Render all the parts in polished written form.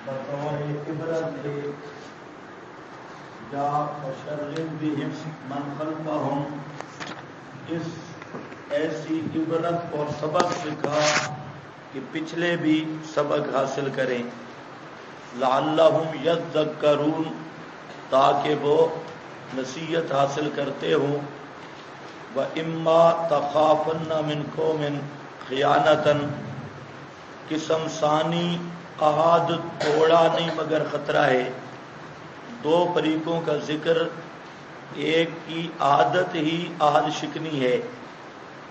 بطور عبرت ہے یا فشرم بہم من خلفہم، اس ایسی عبرت اور سبق سکھا کہ پچھلے بھی سبق حاصل کریں، لعلہم یذکرون، تاکہ وہ نصیحت حاصل کرتے ہوں، وَإِمَّا تَخَافُنَّ مِنْ قَوْمٍ خِیَانَةً، قسم ثانی عہد توڑا نہیں مگر خطرہ ہے۔ دو فریقوں کا ذکر، ایک کی عادت ہی عہد شکنی ہے،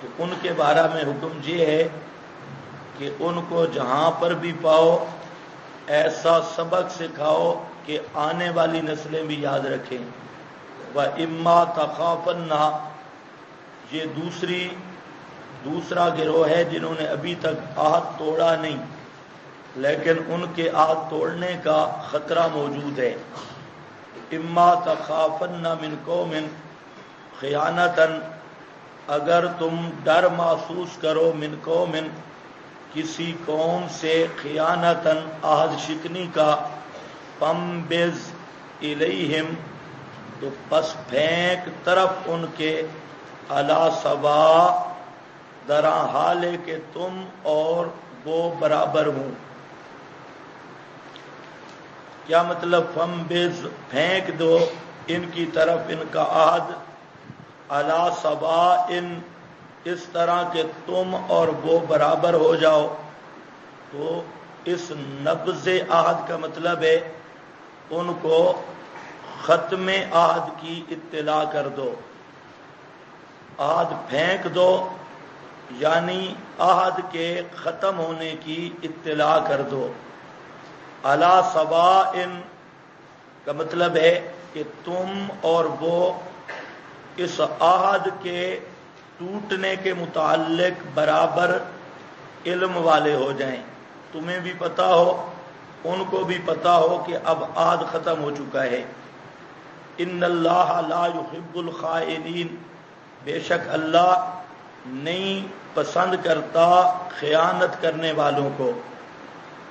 تو ان کے بارے میں حکم یہ ہے کہ ان کو جہاں پر بھی پاؤ ایسا سبق سکھاؤ کہ آنے والی نسلیں بھی یاد رکھیں۔ وَإِمَّا تَخَافُنَّ، یہ دوسرا گروہ ہے جنہوں نے ابھی تک عہد توڑا نہیں، لیکن ان کے عہد توڑنے کا خطرہ موجود ہے۔ اما تخافن من قوم خیانتن، اگر تم ڈر محسوس کرو من قوم، کسی قوم سے، خیانتن عہد شکنی کا، فَانبِذْ الیہم، تو پس پھینک طرف ان کے، علی سوا، درا حال ہے کہ تم اور وہ برابر ہوں۔ کیا مطلب؟ فَانبِذْ، پھینک دو ان کی طرف ان کا عہد، علی سواء، اس طرح کہ تم اور وہ برابر ہو جاؤ۔ تو اس نبذ عہد کا مطلب ہے ان کو ختم عہد کی اطلاع کر دو، عہد پھینک دو، یعنی عہد کے ختم ہونے کی اطلاع کر دو۔ علی سواء کا مطلب ہے کہ تم اور وہ اس عہد کے ٹوٹنے کے متعلق برابر علم والے ہو جائیں، تمہیں بھی پتہ ہو ان کو بھی پتہ ہو کہ اب عہد ختم ہو چکا ہے۔ ان اللہ لا یحب الخائنین، بے شک اللہ نہیں پسند کرتا خیانت کرنے والوں کو۔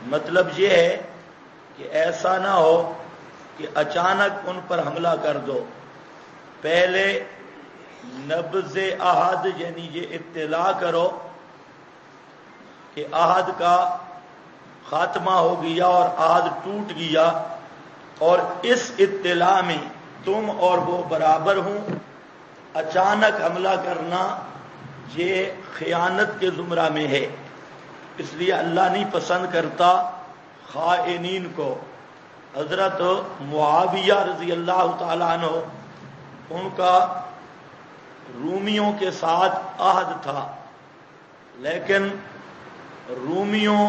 مطلب یہ ہے کہ ایسا نہ ہو کہ اچانک ان پر حملہ کر دو، پہلے نبذ عہد یعنی یہ اطلاع کرو کہ عہد کا خاتمہ ہو گیا اور عہد ٹوٹ گیا، اور اس اطلاع میں تم اور وہ برابر ہوں۔ اچانک حملہ کرنا یہ خیانت کے زمرہ میں ہے، اس لیے اللہ نہیں پسند کرتا خائنین کو۔ حضرت معاویہ رضی اللہ تعالی عنہ، ان کا رومیوں کے ساتھ عہد تھا، لیکن رومیوں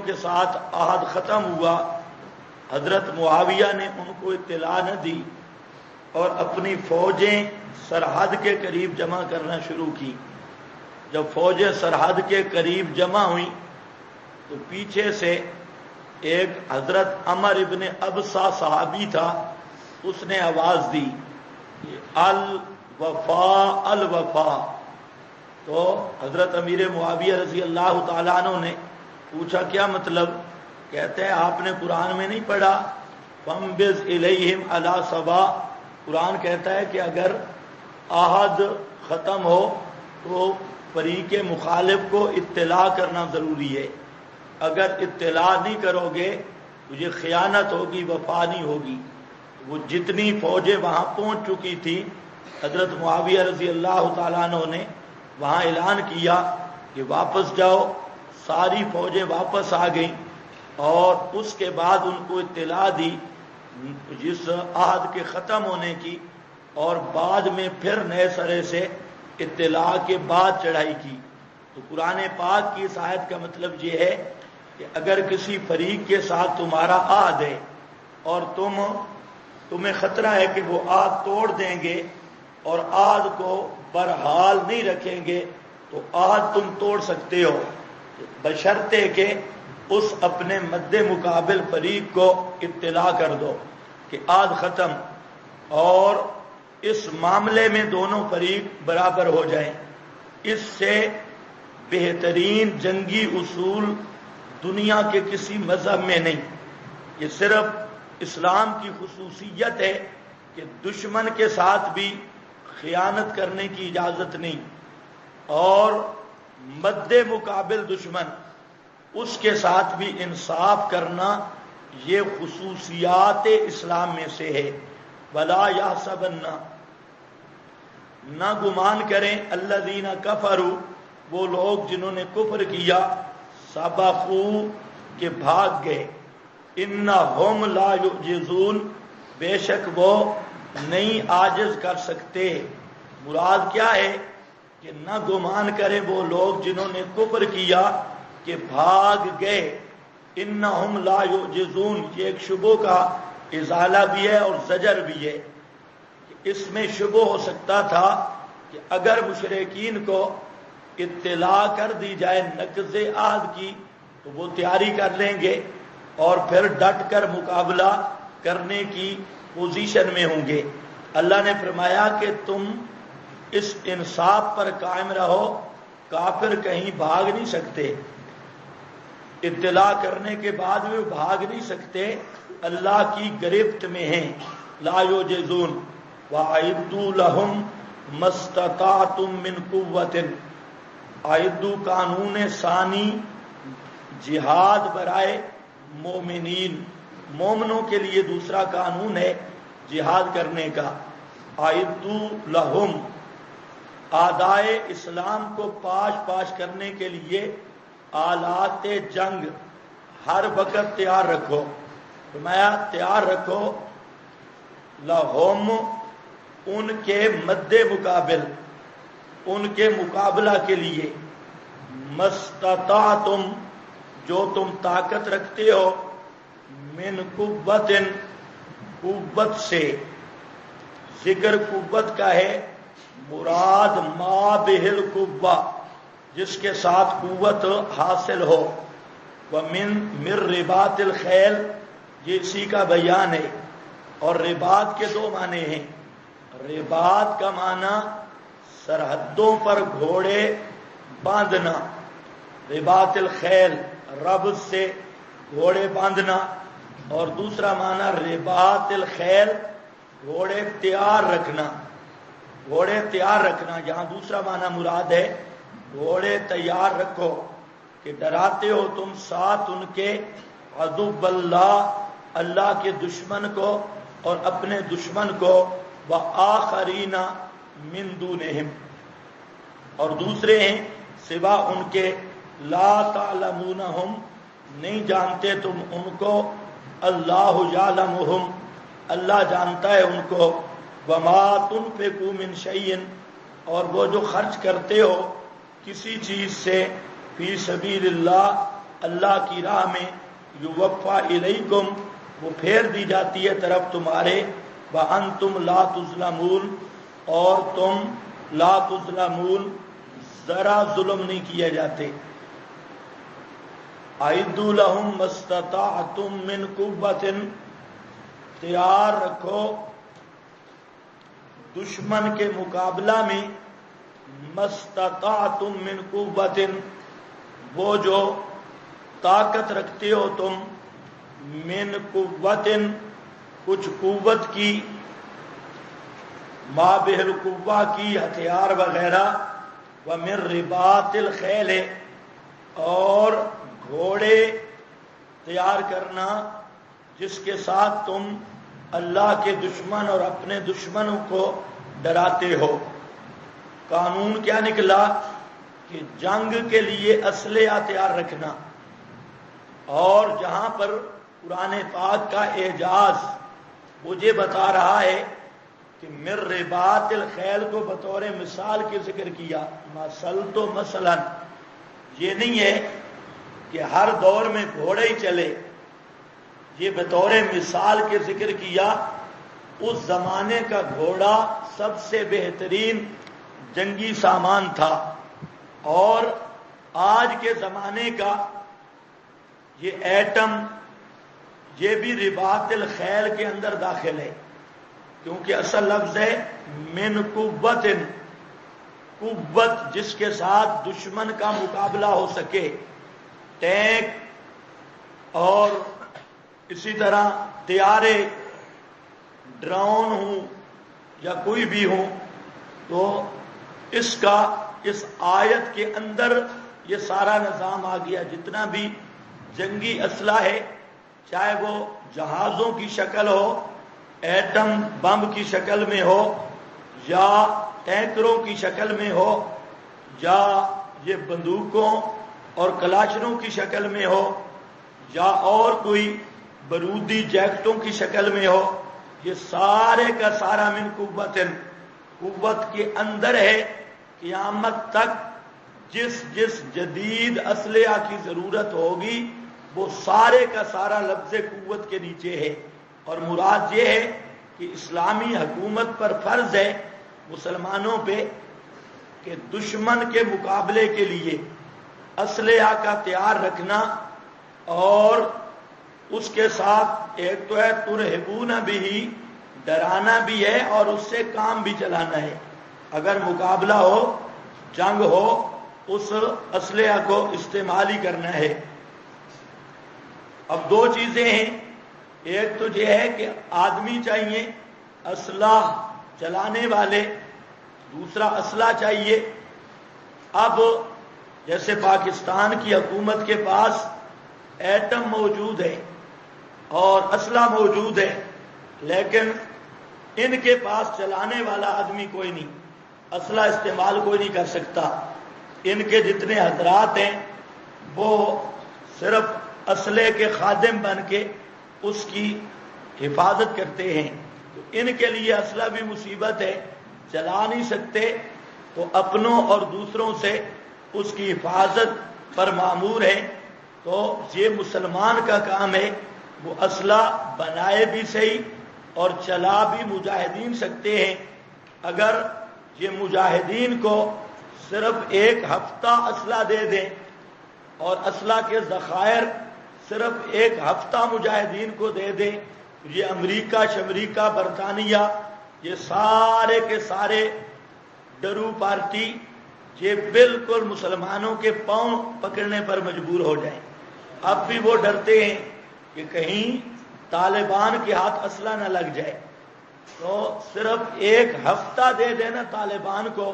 کے ساتھ عہد ختم ہوا، حضرت معاویہ نے ان کو اطلاع نہ دی اور اپنی فوجیں سرحد کے قریب جمع کرنا شروع کی۔ جب فوجیں سرحد کے قریب جمع ہوئیں تو پیچھے سے ایک حضرت عمر ابن ابسہ صحابی تھا، اس نے آواز دی الوفا الوفا۔ تو حضرت امیر معاویہ رضی اللہ تعالیٰ عنہ نے پوچھا کیا مطلب؟ کہتے ہیں آپ نے قرآن میں نہیں پڑھا فَانبِذْ اِلَيْهِمْ عَلَى سَوَاءٍ؟ قرآن کہتا ہے کہ اگر عہد ختم ہو تو فریق مخالف کو اطلاع کرنا ضروری ہے، اگر اطلاع نہیں کرو گے تو یہ خیانت ہوگی، وفا نہیں ہوگی۔ وہ جتنی فوجیں وہاں پہنچ چکی تھی، حضرت معاویہ رضی اللہ تعالیٰ عنہ نے وہاں اعلان کیا کہ واپس جاؤ، ساری فوجیں واپس آ گئیں، اور اس کے بعد ان کو اطلاع دی جس عہد کے ختم ہونے کی، اور بعد میں پھر نئے سرے سے اطلاع کے بعد چڑھائی کی۔ تو قرآن پاک کی اس آیت کا مطلب یہ ہے کہ اگر کسی فریق کے ساتھ تمہارا عہد ہے اور تمہیں خطرہ ہے کہ وہ عہد توڑ دیں گے اور عہد کو برحال نہیں رکھیں گے، تو عہد تم توڑ سکتے ہو، بشرطے کہ اس اپنے مد مقابل فریق کو اطلاع کر دو کہ عہد ختم، اور اس معاملے میں دونوں فریق برابر ہو جائیں۔ اس سے بہترین جنگی اصول دنیا کے کسی مذہب میں نہیں. یہ صرف اسلام کی خصوصیت ہے کہ دشمن کے ساتھ بھی خیانت کرنے کی اجازت نہیں، اور مد مقابل دشمن اس کے ساتھ بھی انصاف کرنا یہ خصوصیات اسلام میں سے ہے. ولا یحسبن، نہ گمان کریں الذین کفروا، وہ لوگ جنہوں نے کفر کیا، سبقوا کہ بھاگ گئے، انہم لا یعجزون، بے شک وہ نہیں عاجز کر سکتے. مراد کیا ہے کہ نہ گمان کریں وہ لوگ جنہوں نے کفر کیا کہ بھاگ گئے. انہم لا یعجزون، یہ ایک شبہ کا ازالہ بھی ہے اور زجر بھی ہے. اس میں شبہ ہو سکتا تھا کہ اگر مشرکین کو اطلاع کر دی جائے نقض عہد کی تو وہ تیاری کر لیں گے اور پھر ڈٹ کر مقابلہ کرنے کی پوزیشن میں ہوں گے. اللہ نے فرمایا کہ تم اس انصاف پر قائم رہو، کافر کہیں بھاگ نہیں سکتے، اطلاع کرنے کے بعد بھی وہ بھاگ نہیں سکتے، اللہ کی گرفت میں ہیں. لا یعجزون وَأَعِدُّوا لَهُمْ مَا اسْتَطَعْتُم مِّن قُوَّةٍ. اعدوا قانون ثانی جہاد برائے مومنین، مومنوں کے لیے دوسرا قانون ہے جہاد کرنے کا. اعدوا لہم، آدائے اسلام کو پاش کرنے کے لیے آلات جنگ ہر وقت تیار رکھو. فرمایا تیار رکھو لہم، ان کے مد مقابل، ان کے مقابلہ کے لیے، مستطعتم، جو تم طاقت رکھتے ہو، من قوت، قوت سے. ذکر قوت کا ہے، مراد ما بہل قوہ، جس کے ساتھ قوت حاصل ہو. ومن رباط الخیل، یہ اسی کا بیان ہے. اور رباط کے دو معنی ہیں. رباط کا معنی سرحدوں پر گھوڑے باندھنا، رباط الخیل ربط سے گھوڑے باندھنا، اور دوسرا معنی رباط الخیل گھوڑے تیار رکھنا. گھوڑے تیار رکھنا یہاں دوسرا معنی مراد ہے، گھوڑے تیار رکھو کہ ڈراتے ہو تم ساتھ ان کے عدو اللہ، اللہ کے دشمن کو اور اپنے دشمن کو، وآخرین من دونہم، اور دوسرے ہیں سوا ان کے، لا تعلمونہم، نہیں جانتے تم ان کو، اللہ یعلمہم، اللہ جانتا ہے ان کو. وما تنفقوا من شیء، اور وہ جو خرچ کرتے ہو کسی چیز سے، فی سبیل اللہ، اللہ کی راہ میں، یوفا الیکم، وہ پھیر دی جاتی ہے طرف تمہارے، وانتم لا تظلمون، اور تم لا تظلمون، ذرا ظلم نہیں کیے جاتے. اعدوا لہم ما استطعتم من قوۃ، تیار رکھو دشمن کے مقابلہ میں، ما استطعتم من قوۃ، وہ جو طاقت رکھتے ہو تم، من قوۃ، کچھ قوت کی، ما بہل قوہ کی، ہتھیار وغیرہ، ومن رباط الخیل، اور گھوڑے تیار کرنا جس کے ساتھ تم اللہ کے دشمن اور اپنے دشمنوں کو ڈراتے ہو. قانون کیا نکلا کہ جنگ کے لیے اسلحہ تیار رکھنا. اور جہاں پر قرآن پاک کا اعجاز مجھے بتا رہا ہے کہ من رباط الخیل کو بطور مثال کے ذکر کیا. مثل تو مثلا یہ نہیں ہے کہ ہر دور میں گھوڑے ہی چلے، یہ بطور مثال کے ذکر کیا. اس زمانے کا گھوڑا سب سے بہترین جنگی سامان تھا، اور آج کے زمانے کا یہ ایٹم، یہ بھی رباط الخیل کے اندر داخل ہے، کیونکہ اصل لفظ ہے من قوت، قوت جس کے ساتھ دشمن کا مقابلہ ہو سکے، ٹینک اور اسی طرح طیارے، ڈرون ہوں یا کوئی بھی ہوں، تو اس آیت کے اندر یہ سارا نظام آ گیا۔ جتنا بھی جنگی اسلحہ ہے، چاہے وہ جہازوں کی شکل ہو، ایٹم بم کی شکل میں ہو، یا ٹینکروں کی شکل میں ہو، یا یہ بندوقوں اور کلاشنوں کی شکل میں ہو، یا اور کوئی بارودی جیکٹوں کی شکل میں ہو، یہ سارے کا سارا من قوت کے اندر ہے۔ قیامت تک جس جدید اسلحہ کی ضرورت ہوگی وہ سارے کا سارا لفظ قوت کے نیچے ہے۔ اور مراد یہ ہے کہ اسلامی حکومت پر فرض ہے مسلمانوں پہ کہ دشمن کے مقابلے کے لیے اسلحہ کا تیار رکھنا، اور اس کے ساتھ ایک تو ہے ترہبون بھی، ڈرانا بھی ہے، اور اس سے کام بھی چلانا ہے۔ اگر مقابلہ ہو، جنگ ہو، اس اسلحہ کو استعمال ہی کرنا ہے۔ اب دو چیزیں ہیں، ایک تو یہ ہے کہ آدمی چاہیے اسلحہ چلانے والے، دوسرا اسلحہ چاہیے۔ اب جیسے پاکستان کی حکومت کے پاس ایٹم موجود ہے اور اسلحہ موجود ہے، لیکن ان کے پاس چلانے والا آدمی کوئی نہیں، اسلحہ استعمال کوئی نہیں کر سکتا۔ ان کے جتنے حضرات ہیں وہ صرف اسلحے کے خادم بن کے اس کی حفاظت کرتے ہیں، تو ان کے لیے اسلحہ بھی مصیبت ہے، چلا نہیں سکتے، تو اپنوں اور دوسروں سے اس کی حفاظت پر مامور ہے۔ تو یہ مسلمان کا کام ہے، وہ اسلحہ بنائے بھی صحیح اور چلا بھی مجاہدین سکتے ہیں۔ اگر یہ مجاہدین کو صرف ایک ہفتہ اسلحہ دے دیں اور اسلحہ کے ذخائر صرف ایک ہفتہ مجاہدین کو دے دیں، یہ امریکہ شمریکہ برطانیہ، یہ سارے کے سارے ڈرو پارٹی یہ بالکل مسلمانوں کے پاؤں پکڑنے پر مجبور ہو جائیں۔ اب بھی وہ ڈرتے ہیں کہ کہیں طالبان کے ہاتھ اسلحہ نہ لگ جائے، تو صرف ایک ہفتہ دے دینا طالبان کو،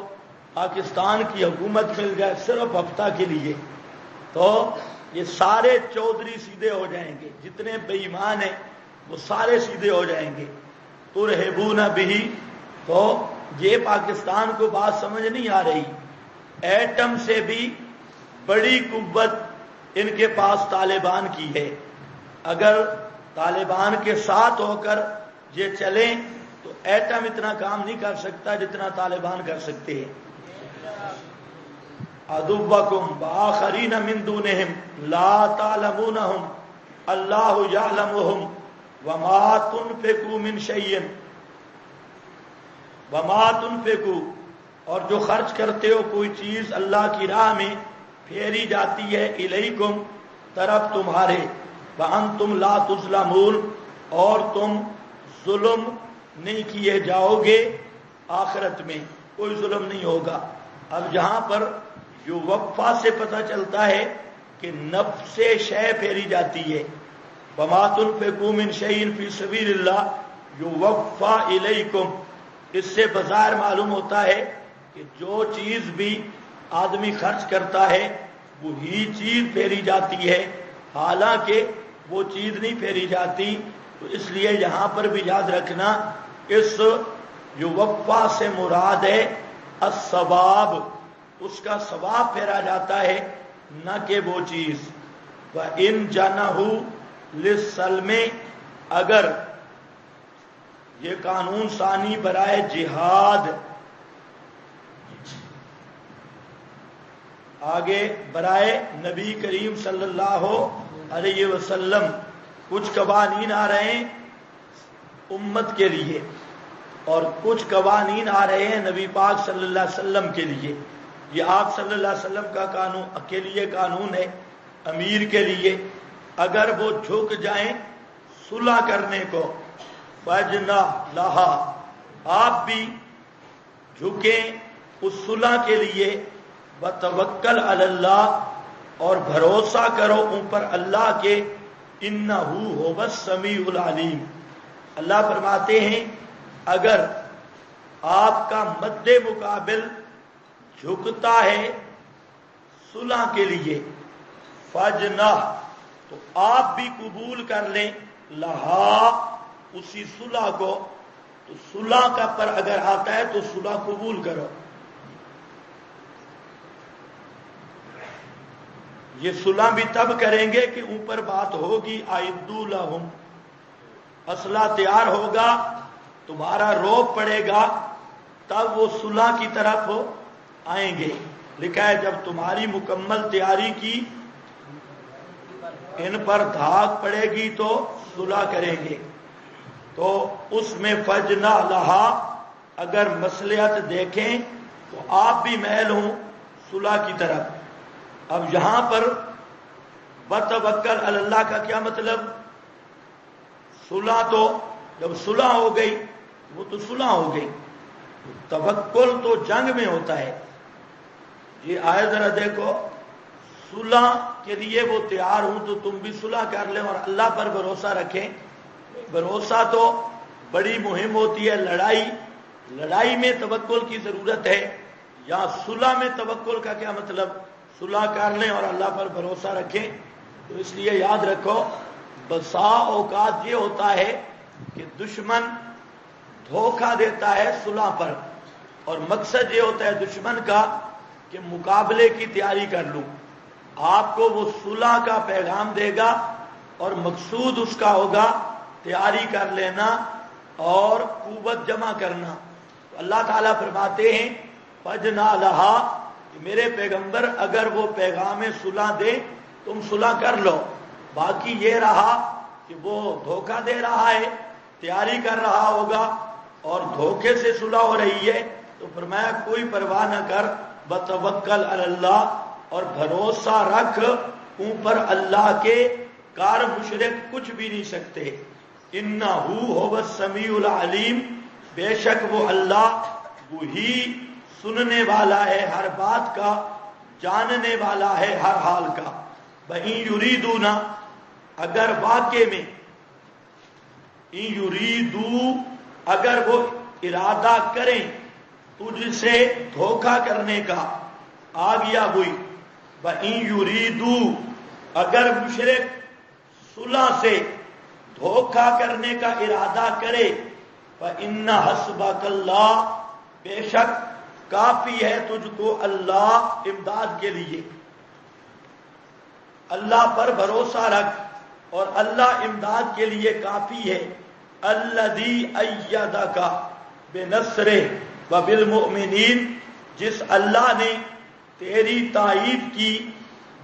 پاکستان کی حکومت مل جائے صرف ہفتہ کے لیے، تو یہ سارے چودھری سیدھے ہو جائیں گے، جتنے بے ایمان ہیں وہ سارے سیدھے ہو جائیں گے۔ ترہبون بھی، تو یہ پاکستان کو بات سمجھ نہیں آ رہی، ایٹم سے بھی بڑی قوت ان کے پاس طالبان کی ہے۔ اگر طالبان کے ساتھ ہو کر یہ چلیں تو ایٹم اتنا کام نہیں کر سکتا جتنا طالبان کر سکتے ہیں۔ عدوکم وآخرین من دونہم لا تعلمونہم اللہ یعلمہم وما تنفقوا من شیء وما تنفقوا، اور جو خرچ کرتے ہو کوئی چیز اللہ کی راہ میں پھیری جاتی ہے، الیکم طرف تمہارے، وانتم لا تظلمون، اور تم ظلم نہیں کیے جاؤ گے، آخرت میں کوئی ظلم نہیں ہوگا۔ اب جہاں پر جو وقفہ سے پتہ چلتا ہے کہ نفس شے پھیری جاتی ہے، وما تنفقوا من شیء فی سبیل اللہ یوفى الیکم، اس سے بظاہر معلوم ہوتا ہے کہ جو چیز بھی آدمی خرچ کرتا ہے وہی چیز پھیری جاتی ہے، حالانکہ وہ چیز نہیں پھیری جاتی۔ تو اس لیے یہاں پر بھی یاد رکھنا، اس یوفى سے مراد ہے الثواب، اس کا ثواب پھیرا جاتا ہے، نہ کہ وہ چیز۔ وَإِن جَنَحُوا لِلسَّلْمِ، اگر یہ قانون ثانی برائے جہاد، آگے برائے نبی کریم صلی اللہ علیہ وسلم کچھ قوانین آ رہے ہیں امت کے لیے اور کچھ قوانین آ رہے ہیں نبی پاک صلی اللہ علیہ وسلم کے لیے۔ یہ آپ صلی اللہ علیہ وسلم کا قانون کے لیے قانون ہے، امیر کے لیے، اگر وہ جھک جائیں صلح کرنے کو، فَجْنَحْ لَهَا، آپ بھی جھکیں اس صلح کے لیے وتوکل علی اللہ اور بھروسہ کرو اوپر اللہ کے انہ هو السمیع العلیم. اللہ فرماتے ہیں اگر آپ کا مد مقابل جھکتا ہے صلح کے لیے فجنح تو آپ بھی قبول کر لیں لہا اسی صلح کو. تو صلح کا پر اگر آتا ہے تو صلح قبول کرو. یہ صلح بھی تب کریں گے کہ اوپر بات ہوگی اعدوا لہم، اسلحہ تیار ہوگا، تمہارا روب پڑے گا، تب وہ صلح کی طرف آئیں گے. لکھا ہے جب تمہاری مکمل تیاری کی ان پر دھاک پڑے گی تو صلح کریں گے. تو اس میں فجنا لہا اگر مصلحت دیکھیں تو آپ بھی میل ہوں صلح کی طرف. اب یہاں پر وتوکل علی اللہ کا کیا مطلب؟ صلح تو جب صلح ہو گئی وہ تو صلح ہو گئی، توکل تو جنگ میں ہوتا ہے. یہ آئے ذرا دیکھو، صلح کے لیے وہ تیار ہوں تو تم بھی صلح کر لیں اور اللہ پر بھروسہ رکھیں. بھروسہ تو بڑی مہم ہوتی ہے، لڑائی میں توکل کی ضرورت ہے. یا صلح میں توکل کا کیا مطلب؟ صلح کر لیں اور اللہ پر بھروسہ رکھیں. تو اس لیے یاد رکھو بسا اوقات یہ ہوتا ہے کہ دشمن دھوکہ دیتا ہے صلح پر، اور مقصد یہ ہوتا ہے دشمن کا کہ مقابلے کی تیاری کر لوں. آپ کو وہ صلح کا پیغام دے گا اور مقصود اس کا ہوگا تیاری کر لینا اور قوت جمع کرنا. اللہ تعالیٰ فرماتے ہیں فجنا لہا کہ میرے پیغمبر اگر وہ پیغام صلح دے تم صلح کر لو. باقی یہ رہا کہ وہ دھوکہ دے رہا ہے، تیاری کر رہا ہوگا اور دھوکے سے صلح ہو رہی ہے، تو فرمایا کوئی پرواہ نہ کر، وتوکل علی اللہ اور بھروسہ رکھ اوپر اللہ کے، کار مشرک کچھ بھی نہیں سکتے. انہ هو السمیع العلیم، بے شک وہ اللہ وہی سننے والا ہے ہر بات کا، جاننے والا ہے ہر حال کا. وَإِن يُرِيدُونَ اگر واقع میں ان یریدو اگر وہ ارادہ کریں تجھ سے دھوکہ کرنے کا، آ گیا وہی. وَإِن يُرِيدُو اگر مشرک صلح سے دھوکہ کرنے کا ارادہ کرے، فَإِنَّ حَسْبَكَ اللَّهُ بے شک کافی ہے تجھ کو اللہ امداد کے لیے. اللہ پر بھروسہ رکھ اور اللہ امداد کے لیے کافی ہے. الذی ایدک بنصرہ وبالمؤمنین، جس اللہ نے تیری تائید کی،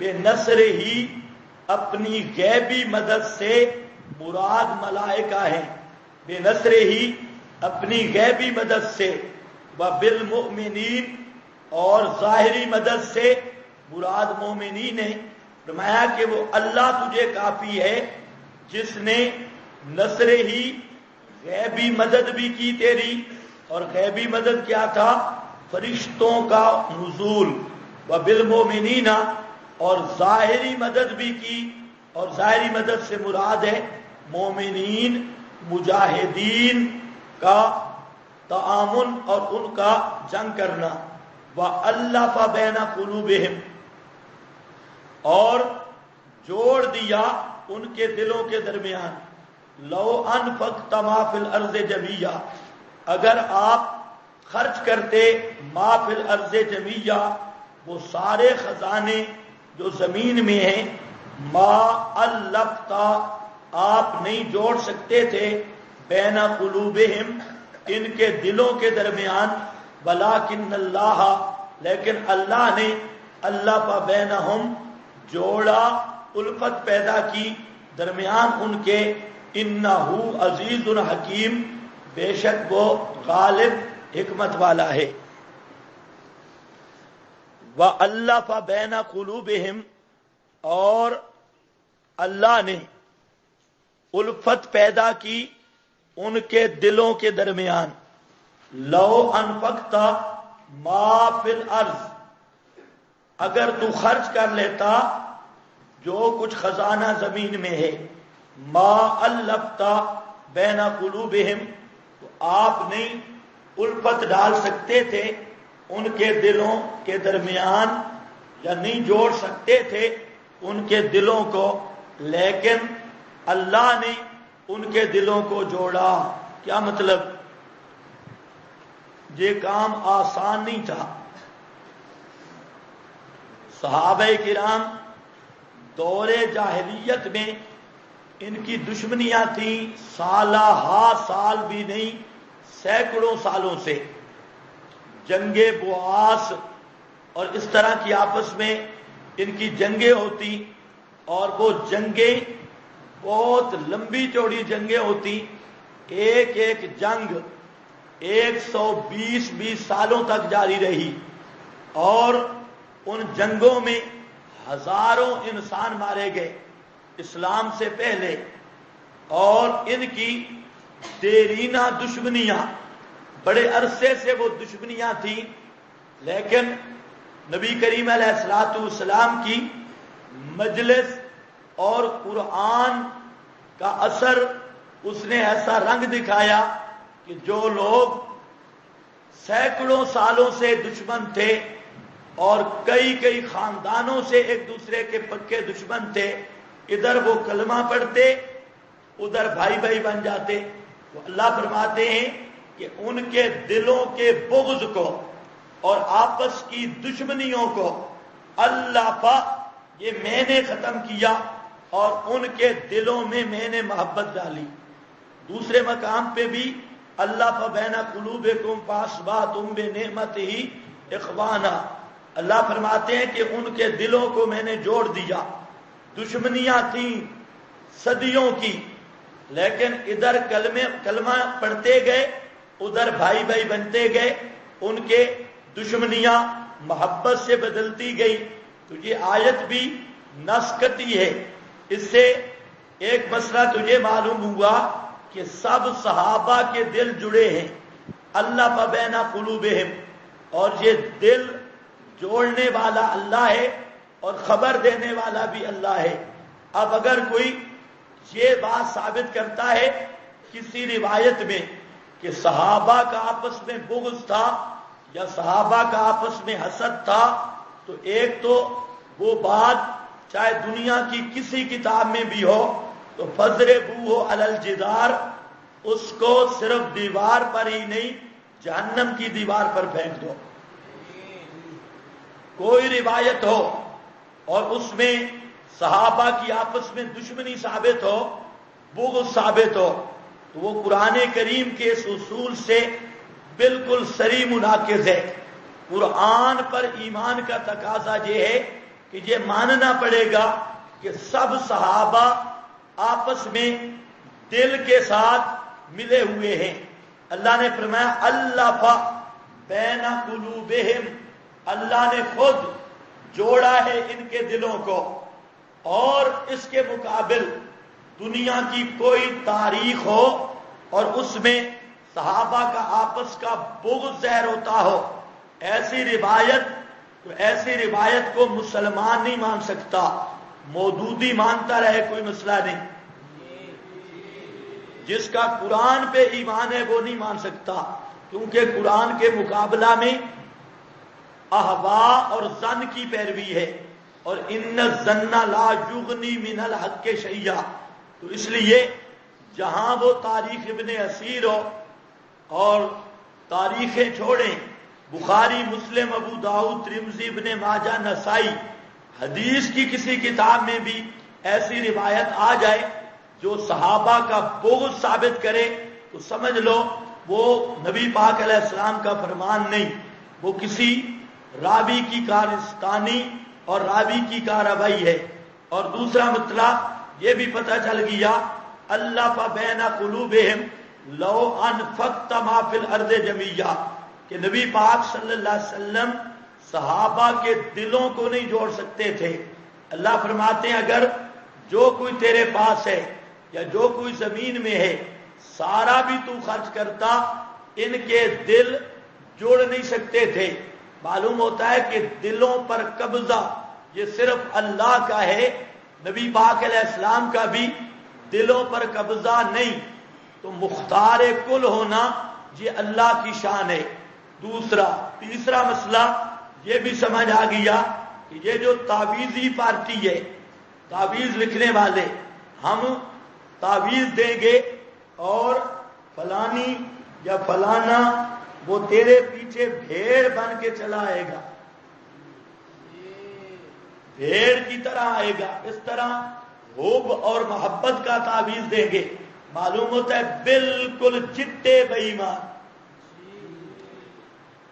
بے نصر ہی اپنی غیبی مدد سے، مراد ملائکہ ہیں، بے نصر ہی اپنی غیبی مدد سے، وبالمؤمنین اور ظاہری مدد سے مراد مومنین ہیں. فرمایا کہ وہ اللہ تجھے کافی ہے جس نے نصر ہی غیبی مدد بھی کی تیری. اور غیبی مدد کیا تھا؟ فرشتوں کا نزول. وبالمؤمنین اور ظاہری مدد بھی کی، اور ظاہری مدد سے مراد ہے مومنین، مجاہدین کا تعامن اور ان کا جنگ کرنا. وَأَلَّفَ بَيْنَ قُلُوبِهِمْ اور جوڑ دیا ان کے دلوں کے درمیان. لو انفقت ما فی الارض جمیعا، اگر آپ خرچ کرتے ما فی الارض جمیعا وہ سارے خزانے جو زمین میں ہیں، ما الفتا آپ نہیں جوڑ سکتے تھے، بین قلوبہم ان کے دلوں کے درمیان، ولکن اللہ لیکن اللہ نے الف بینہم جوڑا، الفت پیدا کی درمیان ان کے. انہ عزیز حکیم بے شک وہ غالب حکمت والا ہے. وَأَلَّفَ بَيْنَ قُلُوبِهِمْ اور اللہ نے الفت پیدا کی ان کے دلوں کے درمیان. لو انفقتا ما فی الارض، اگر تو خرچ کر لیتا جو کچھ خزانہ زمین میں ہے، ما الفتا بین قلوبہم، تو آپ نہیں الفت ڈال سکتے تھے ان کے دلوں کے درمیان، یا نہیں جوڑ سکتے تھے ان کے دلوں کو، لیکن اللہ نے ان کے دلوں کو جوڑا۔ کیا مطلب؟ یہ کام آسان نہیں تھا۔ صحابہ کرام دور جاہلیت میں ان کی دشمنیاں تھیں، سالہ ہا سال بھی نہیں، سینکڑوں سالوں سے جنگ بواس اور اس طرح کی آپس میں ان کی جنگیں ہوتی، اور وہ جنگیں بہت لمبی چوڑی جنگیں ہوتی، ایک ایک جنگ 120 سالوں تک جاری رہی، اور ان جنگوں میں ہزاروں انسان مارے گئے اسلام سے پہلے، اور ان کی دیرینہ دشمنیاں، بڑے عرصے سے وہ دشمنیاں تھیں، لیکن نبی کریم علیہ الصلوۃ والسلام کی مجلس اور قرآن کا اثر اس نے ایسا رنگ دکھایا کہ جو لوگ سینکڑوں سالوں سے دشمن تھے اور کئی خاندانوں سے ایک دوسرے کے پکے دشمن تھے، ادھر وہ کلمہ پڑھتے، ادھر بھائی بھائی بن جاتے۔ تو اللہ فرماتے ہیں کہ ان کے دلوں کے بغض کو اور آپس کی دشمنیوں کو اللہ پاک یہ میں نے ختم کیا، اور ان کے دلوں میں میں نے محبت ڈالی۔ دوسرے مقام پہ بھی اللہ فبین قلوبکم فاصبحتم بنعمتہ اخوانا، اللہ فرماتے ہیں کہ ان کے دلوں کو میں نے جوڑ دیا۔ دشمنیاں تھیں صدیوں کی، لیکن ادھر کلمہ پڑھتے گئے، ادھر بھائی بھائی بنتے گئے، ان کے دشمنیاں محبت سے بدلتی گئی۔ تو یہ آیت بھی نسکتی ہے۔ اس سے ایک مسئلہ تجھے معلوم ہوا کہ سب صحابہ کے دل جڑے ہیں، اللہ فبین قلوبہم، اور یہ دل جوڑنے والا اللہ ہے اور خبر دینے والا بھی اللہ ہے۔ اب اگر کوئی یہ بات ثابت کرتا ہے کسی روایت میں کہ صحابہ کا آپس میں بغض تھا یا صحابہ کا آپس میں حسد تھا، تو ایک تو وہ بات چاہے دنیا کی کسی کتاب میں بھی ہو تو فَاضْرِبُوهُ عَلَى الْجِدَارِ، اس کو صرف دیوار پر ہی نہیں، جہنم کی دیوار پر پھینک دو۔ کوئی روایت ہو اور اس میں صحابہ کی آپس میں دشمنی ثابت ہو، بغض ثابت ہو، تو وہ قرآن کریم کے اس اصول سے بالکل صریح مناقض ہے۔ قرآن پر ایمان کا تقاضا یہ ہے کہ یہ ماننا پڑے گا کہ سب صحابہ آپس میں دل کے ساتھ ملے ہوئے ہیں۔ اللہ نے فرمایا الف بین قلوبہم، اللہ نے خود جوڑا ہے ان کے دلوں کو، اور اس کے مقابل دنیا کی کوئی تاریخ ہو اور اس میں صحابہ کا آپس کا بغض ظاہر ہوتا ہو، ایسی روایت کو مسلمان نہیں مان سکتا، مودودی مانتا رہے کوئی مسئلہ نہیں، جس کا قرآن پہ ایمان ہے وہ نہیں مان سکتا، کیونکہ قرآن کے مقابلہ میں احوا اور ظن کی پیروی ہے، اور ان الظن لا یغنی من الحق شیئا۔ تو اس لیے جہاں وہ تاریخ ابن اسیر ہو اور تاریخیں چھوڑیں، بخاری، مسلم، ابو داؤد، ترمذی، ابن ماجہ، نسائی، حدیث کی کسی کتاب میں بھی ایسی روایت آ جائے جو صحابہ کا بغض ثابت کرے، تو سمجھ لو وہ نبی پاک علیہ السلام کا فرمان نہیں، وہ کسی راوی کی کارستانی اور راوی کی کارروائی ہے۔ اور دوسرا مطلب یہ بھی پتہ چل گیا الف بین قلوبہم لو انفقت ما فی الارض جمیعا، کہ نبی پاک صلی اللہ علیہ وسلم صحابہ کے دلوں کو نہیں جوڑ سکتے تھے۔ اللہ فرماتے ہیں اگر جو کوئی تیرے پاس ہے یا جو کوئی زمین میں ہے سارا بھی تو خرچ کرتا، ان کے دل جوڑ نہیں سکتے تھے. معلوم ہوتا ہے کہ دلوں پر قبضہ یہ صرف اللہ کا ہے، نبی پاک علیہ السلام کا بھی دلوں پر قبضہ نہیں. تو مختار کل ہونا یہ اللہ کی شان ہے. تیسرا مسئلہ یہ بھی سمجھ آ گیا کہ یہ جو تعویذی پارٹی ہے، تعویذ لکھنے والے، ہم تعویذ دیں گے اور فلانی یا فلانا وہ تیرے پیچھے بھیڑ بن کے چلا آئے گا، بھیڑ کی طرح آئے گا. اس طرح حب اور محبت کا تعویذ دیں گے، معلوم ہوتا ہے بالکل چٹے بے ایمان.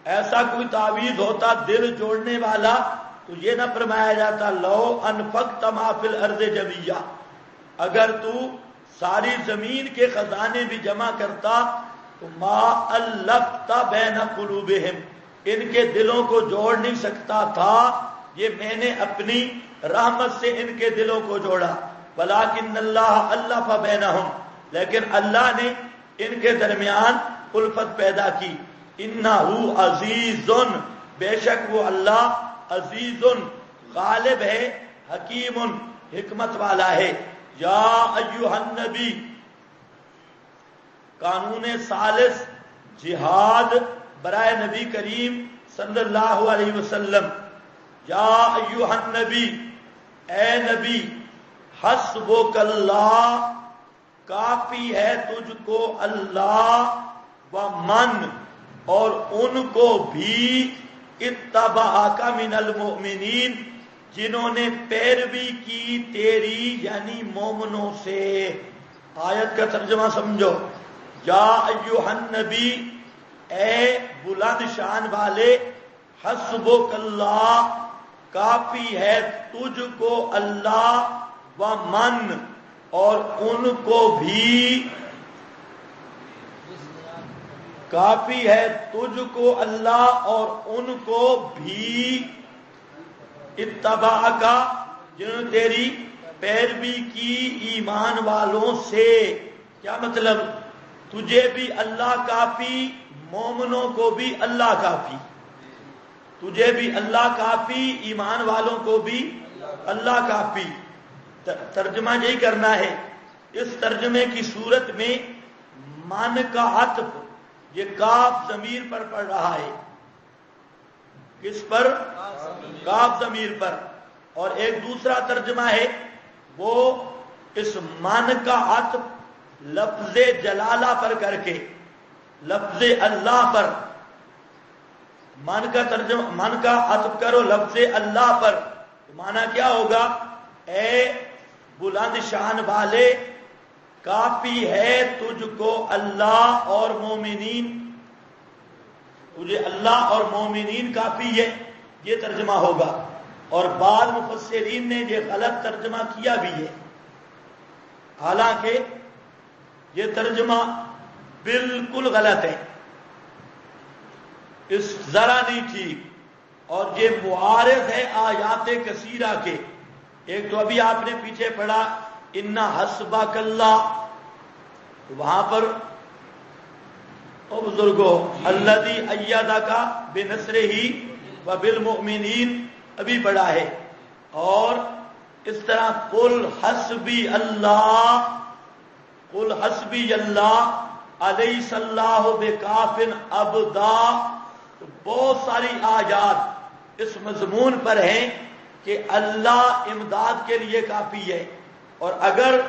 ایسا کوئی تعویذ ہوتا دل جوڑنے والا تو یہ نہ فرمایا جاتا لو انفقت ما فی الارض جميعا، اگر تو ساری زمین کے خزانے بھی جمع کرتا تو ما الفت بین قلوبہم، ان کے دلوں کو جوڑ نہیں سکتا تھا. یہ میں نے اپنی رحمت سے ان کے دلوں کو جوڑا. ولکن اللہ الف بینہم، لیکن اللہ نے ان کے درمیان الفت پیدا کی. انہ عزیز، بے شک وہ اللہ عزیز غالب ہے، حکیم حکمت والا ہے. یا ایھا النبی، قانون ثالث جہاد برائے نبی کریم صلی اللہ علیہ وسلم. یا ایھا النبی، اے نبی، حسبک اللہ، کافی ہے تجھ کو اللہ، ومن، اور ان کو بھی، اتبعک من المؤمنین، جنہوں نے پیروی کی تیری یعنی مومنوں سے. آیت کا ترجمہ سمجھو. یا ایھا النبی، اے بلند شان والے، حسبک اللہ، کافی ہے تجھ کو اللہ، ومن، اور ان کو بھی، کافی ہے تجھ کو اللہ اور ان کو بھی، اتبعک، جنہوں نے تیری پیروی کی ایمان والوں سے. کیا مطلب؟ تجھے بھی اللہ کافی، مومنوں کو بھی اللہ کافی. تجھے بھی اللہ کافی، ایمان والوں کو بھی اللہ کافی. ترجمہ یہی کرنا ہے. اس ترجمے کی صورت میں من کا عطف یہ کاف ضمیر پر پڑ رہا ہے. کس پر؟ کاف ضمیر پر. اور ایک دوسرا ترجمہ ہے وہ اس من کا عطف لفظ جلالہ پر کر کے لفظ اللہ پر، من کا ترجمہ، من کا عطف کرو لفظ اللہ پر، تو معنی کیا ہوگا؟ اے بلند شان والے، کافی ہے تجھ کو اللہ اور مومنین، تجھے اللہ اور مومنین کافی ہے، یہ ترجمہ ہوگا. اور بعض مفسرین نے یہ غلط ترجمہ کیا بھی ہے، حالانکہ یہ ترجمہ بالکل غلط ہے، اس ذرا نہیں ٹھیک، اور یہ معارض ہے آیات کثیرہ کے. ایک تو ابھی آپ نے پیچھے پڑھا ان حسبک اللہ، وہاں پر او بزرگو الذی ایدک بنصرہ وبالمؤمنین ابھی پڑھا ہے. اور اس طرح قل حسبی اللہ، قل حسبی اللہ الیس اللہ بکاف عبدا. تو بہت ساری آیات اس مضمون پر ہیں کہ اللہ امداد کے لیے کافی ہے. اور اگر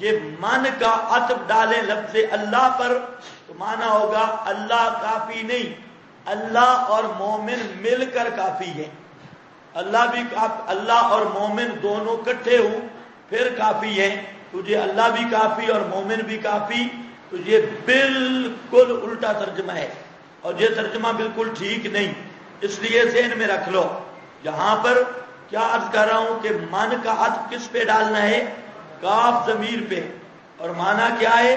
یہ من کا عطف ڈالیں لفظ اللہ پر تو مانا ہوگا اللہ کافی نہیں، اللہ اور مومن مل کر کافی ہے. اللہ بھی اللہ اور مومن دونوں اکٹھے ہوں پھر کافی ہے. تجھے اللہ بھی کافی اور مومن بھی کافی. تو یہ بالکل الٹا ترجمہ ہے اور یہ ترجمہ بالکل ٹھیک نہیں. اس لیے ذہن میں رکھ لو، یہاں پر کیا عرض کر رہا ہوں کہ من کا عطف کس پہ ڈالنا ہے؟ کاف ضمیر پہ. اور معنی کیا ہے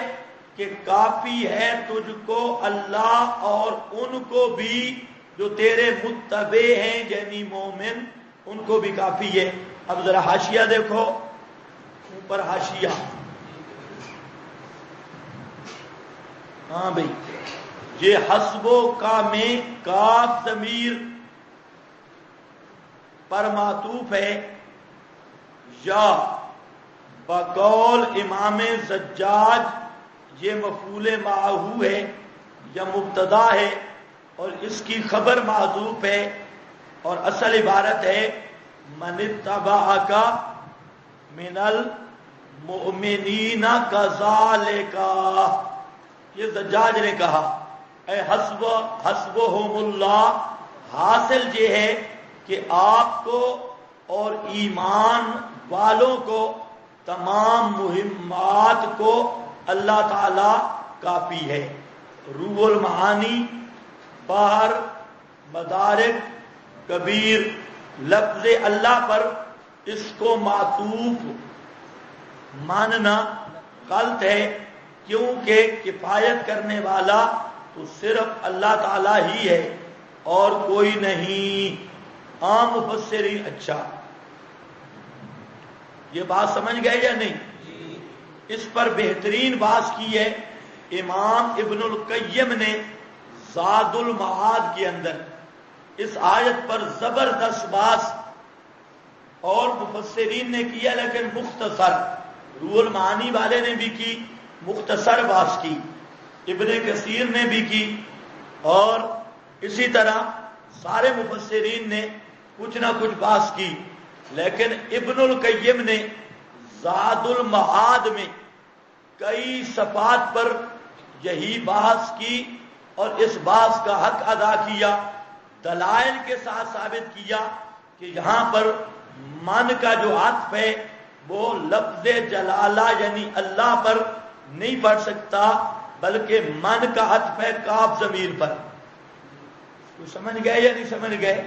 کہ کافی ہے تجھ کو اللہ اور ان کو بھی جو تیرے متبع ہیں یعنی مومن، ان کو بھی کافی ہے. اب ذرا حاشیہ دیکھو، اوپر حاشیہ. ہاں بھائی یہ حسب کا میں کاف ضمیر پر معطوف ہے یا بقول امام زجاج یہ مفعول معہو ہے یا مبتدا ہے اور اس کی خبر محذوف ہے اور اصل عبارت ہے من اتبعک من المؤمنین کذالک. یہ زجاج نے کہا اے حسبہم اللہ، حاصل یہ ہے کہ آپ کو اور ایمان والوں کو تمام مہمات کو اللہ تعالی کافی ہے. روح المعانی باہر مدارک کبیر لفظ اللہ پر اس کو معطوف ماننا غلط ہے، کیونکہ کفایت کرنے والا تو صرف اللہ تعالی ہی ہے اور کوئی نہیں. عام مفسرین اچھا یہ بات سمجھ گئے یا نہیں؟ اس پر بہترین بات کی ہے امام ابن القیم نے زاد المعاد کے اندر اس آیت پر زبردست بات اور مفسرین نے کیا لیکن مختصر. روح المعانی والے نے بھی کی، مختصر بات کی، ابن کثیر نے بھی کی، اور اسی طرح سارے مفسرین نے کچھ نہ کچھ بات کی. لیکن ابن القیم نے زاد المعاد میں کئی صفات پر یہی بحث کی اور اس بحث کا حق ادا کیا، دلائل کے ساتھ ثابت کیا کہ یہاں پر من کا جو عطف ہے وہ لفظ جلالہ یعنی اللہ پر نہیں پڑ سکتا، بلکہ من کا عطف ہے کاف ضمیر پر. تو سمجھ گئے یا نہیں سمجھ گئے؟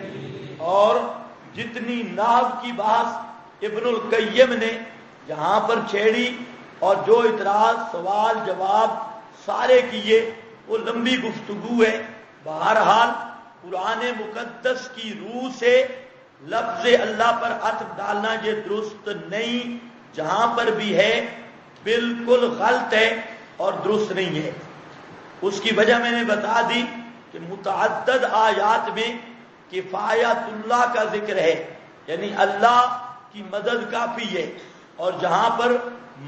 اور جتنی نحو کی بحث ابن القیم نے یہاں پر چھیڑی اور جو اعتراض سوال جواب سارے کیے وہ لمبی گفتگو ہے. بہرحال قرآن مقدس کی روح سے لفظ اللہ پر عطف ڈالنا یہ درست نہیں، جہاں پر بھی ہے بالکل غلط ہے اور درست نہیں ہے. اس کی وجہ میں نے بتا دی کہ متعدد آیات میں کفایت اللہ کا ذکر ہے، یعنی اللہ کی مدد کافی ہے، اور جہاں پر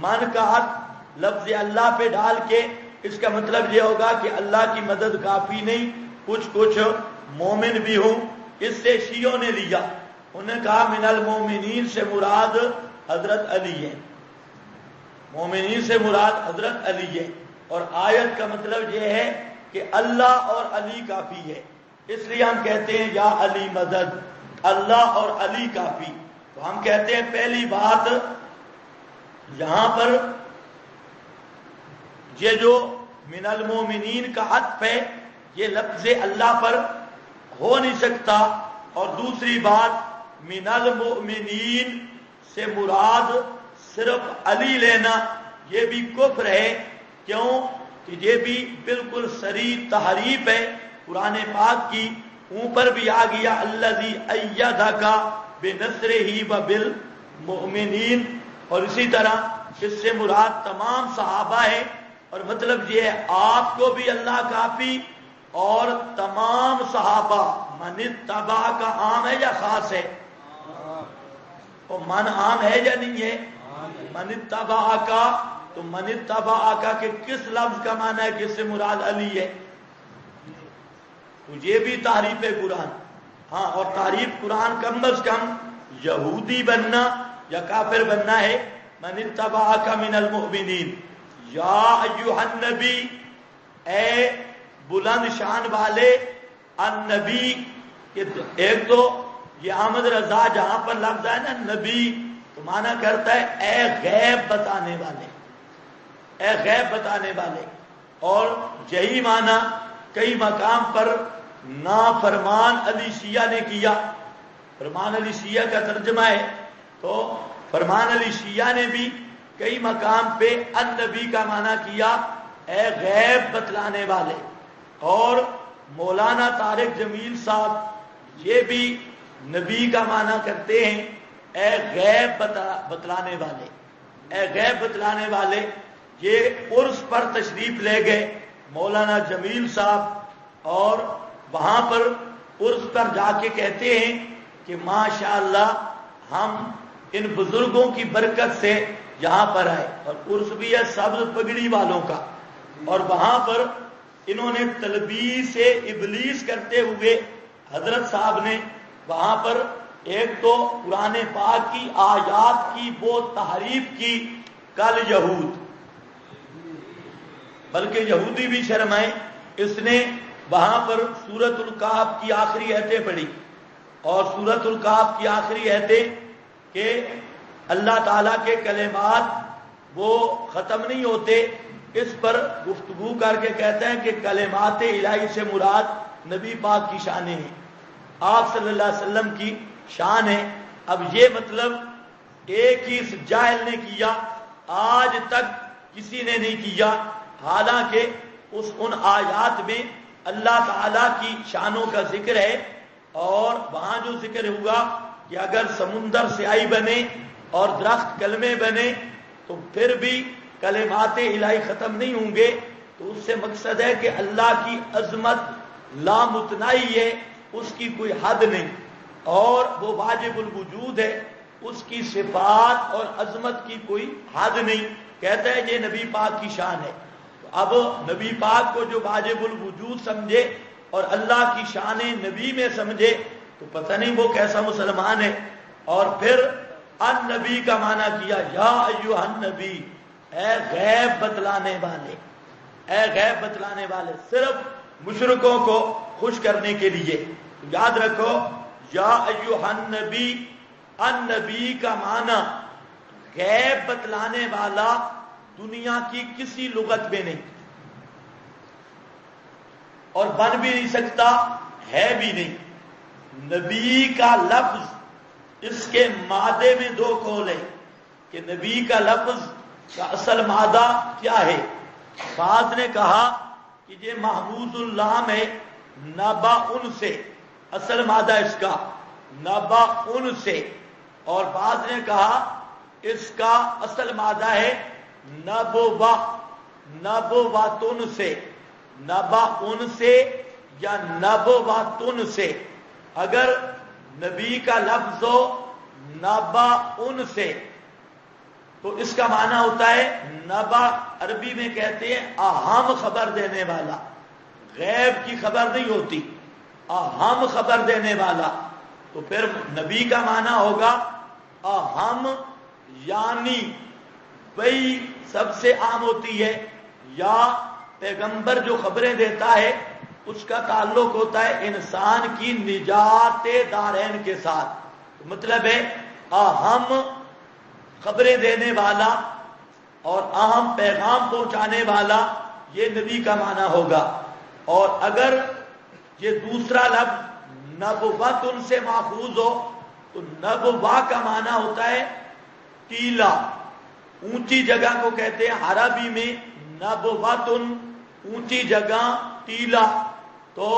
من کا عطف لفظ اللہ پہ ڈال کے اس کا مطلب یہ ہوگا کہ اللہ کی مدد کافی نہیں، کچھ مومن بھی ہوں. اس سے شیعوں نے لیا، انہوں نے کہا من المومنین سے مراد حضرت علی ہے، مومنین سے مراد حضرت علی ہے، اور آیت کا مطلب یہ ہے کہ اللہ اور علی کافی ہے. اس لیے ہم کہتے ہیں یا علی مدد، اللہ اور علی کافی. تو ہم کہتے ہیں پہلی بات یہاں پر یہ جو من المومنین کا عطف ہے یہ لفظ اللہ پر ہو نہیں سکتا، اور دوسری بات من المؤمنین سے مراد صرف علی لینا یہ بھی کفر ہے. کیوں کہ یہ بھی بالکل صریح تحریف ہے قرآن پاک کی. اوپر بھی آ گیا الذی ایدک بنصرہ وبالمؤمنین، اور اسی طرح اس سے مراد تمام صحابہ ہے، اور مطلب یہ ہے آپ کو بھی اللہ کافی اور تمام صحابہ. من اتبع کا عام ہے یا خاص ہے؟ تو من عام ہے یا نہیں ہے؟ من اتبع کا، تو من اتبع کا کہ کس لفظ کا معنی ہے کہ اس سے مراد علی ہے؟ تو یہ بھی تعریف قرآن. ہاں، اور تعریف قرآن کم از کم یہودی بننا یا کافر بننا ہے. من اتبعک من المؤمنین یا ایھا النبی، اے بلند شان والے النبی. ایک تو یہ احمد رضا جہاں پر لفظ ہے نا نبی تو معنی کرتا ہے اے غیب بتانے والے، اے غیب بتانے والے. اور یہی معنی کئی مقام پر نافرمان علی شیعہ نے کیا. فرمان علی شیعہ کا ترجمہ ہے، تو فرمان علی شیعہ نے بھی کئی مقام پہ النبی کا معنی کیا اے غیب بتلانے والے. اور مولانا طارق جمیل صاحب یہ بھی نبی کا معنی کرتے ہیں اے غیب بتلانے والے، اے غیب بتلانے والے. یہ عرس پر تشریف لے گئے مولانا جمیل صاحب اور وہاں پر عرس پر جا کے کہتے ہیں کہ ماشاءاللہ ہم ان بزرگوں کی برکت سے یہاں پر آئے، اور عرس بھی ہے سبز پگڑی والوں کا، اور وہاں پر انہوں نے تلبیس ابلیس کرتے ہوئے حضرت صاحب نے وہاں پر ایک تو قرآن پاک کی آیات کی وہ تحریف کی، کل یہود، بلکہ یہودی بھی شرمائے، اس نے وہاں پر سورۃ الکہف کی آخری آیتیں پڑھی، اور سورۃ الکہف کی آخری آیتیں کہ اللہ تعالیٰ کے کلمات وہ ختم نہیں ہوتے، اس پر گفتگو کر کے کہتے ہیں کہ کلمات الہی سے مراد نبی پاک کی شانیں ہیں، آپ صلی اللہ علیہ وسلم کی شان ہے۔ اب یہ مطلب ایک ہی اس جاہل نے کیا، آج تک کسی نے نہیں کیا، حالانکہ ان آیات میں اللہ تعالیٰ کی شانوں کا ذکر ہے، اور وہاں جو ذکر ہوا کہ اگر سمندر سیاہی بنے اور درخت کلمے بنے تو پھر بھی کلمات الہی ختم نہیں ہوں گے، تو اس سے مقصد ہے کہ اللہ کی عظمت لامتناہی ہے، اس کی کوئی حد نہیں، اور وہ واجب الوجود ہے، اس کی صفات اور عظمت کی کوئی حد نہیں، کہتا ہے یہ نبی پاک کی شان ہے۔ اب نبی پاک کو جو واجب الوجود سمجھے اور اللہ کی شان نبی میں سمجھے تو پتہ نہیں وہ کیسا مسلمان ہے۔ اور پھر ان نبی کا معنی کیا، یا ایھا النبی، اے غیب بتلانے والے، اے غیب بتلانے والے، صرف مشرکوں کو خوش کرنے کے لیے۔ یاد رکھو یا ایھا النبی، ان نبی کا معنی غیب بتلانے والا دنیا کی کسی لغت میں نہیں، اور بن بھی نہیں سکتا، ہے بھی نہیں۔ نبی کا لفظ، اس کے مادے میں دو قول ہیں کہ نبی کا لفظ کا اصل مادہ کیا ہے۔ بعض نے کہا کہ یہ محمود اللام ہے، نبا ان سے، اصل مادہ اس کا نبا ان سے، اور بعض نے کہا اس کا اصل مادہ ہے نبوا، نبواتن سے، نبا ان سے یا نبواتن سے۔ اگر نبی کا لفظ ہو نبا ان سے تو اس کا معنی ہوتا ہے نبا، عربی میں کہتے ہیں اہم خبر دینے والا، غیب کی خبر نہیں ہوتی، اہم خبر دینے والا۔ تو پھر نبی کا معنی ہوگا اہم، یعنی وہی سب سے عام ہوتی ہے، یا پیغمبر جو خبریں دیتا ہے اس کا تعلق ہوتا ہے انسان کی نجات دارین کے ساتھ، مطلب ہے اہم خبریں دینے والا اور اہم پیغام پہنچانے والا، یہ نبی کا معنی ہوگا۔ اور اگر یہ دوسرا لفظ نبوت ان سے ماخوذ ہو تو نبوا کا معنی ہوتا ہے ٹیلا، اونچی جگہ کو کہتے ہیں عربی میں نبوتن، اونچی جگہ، ٹیلا۔ تو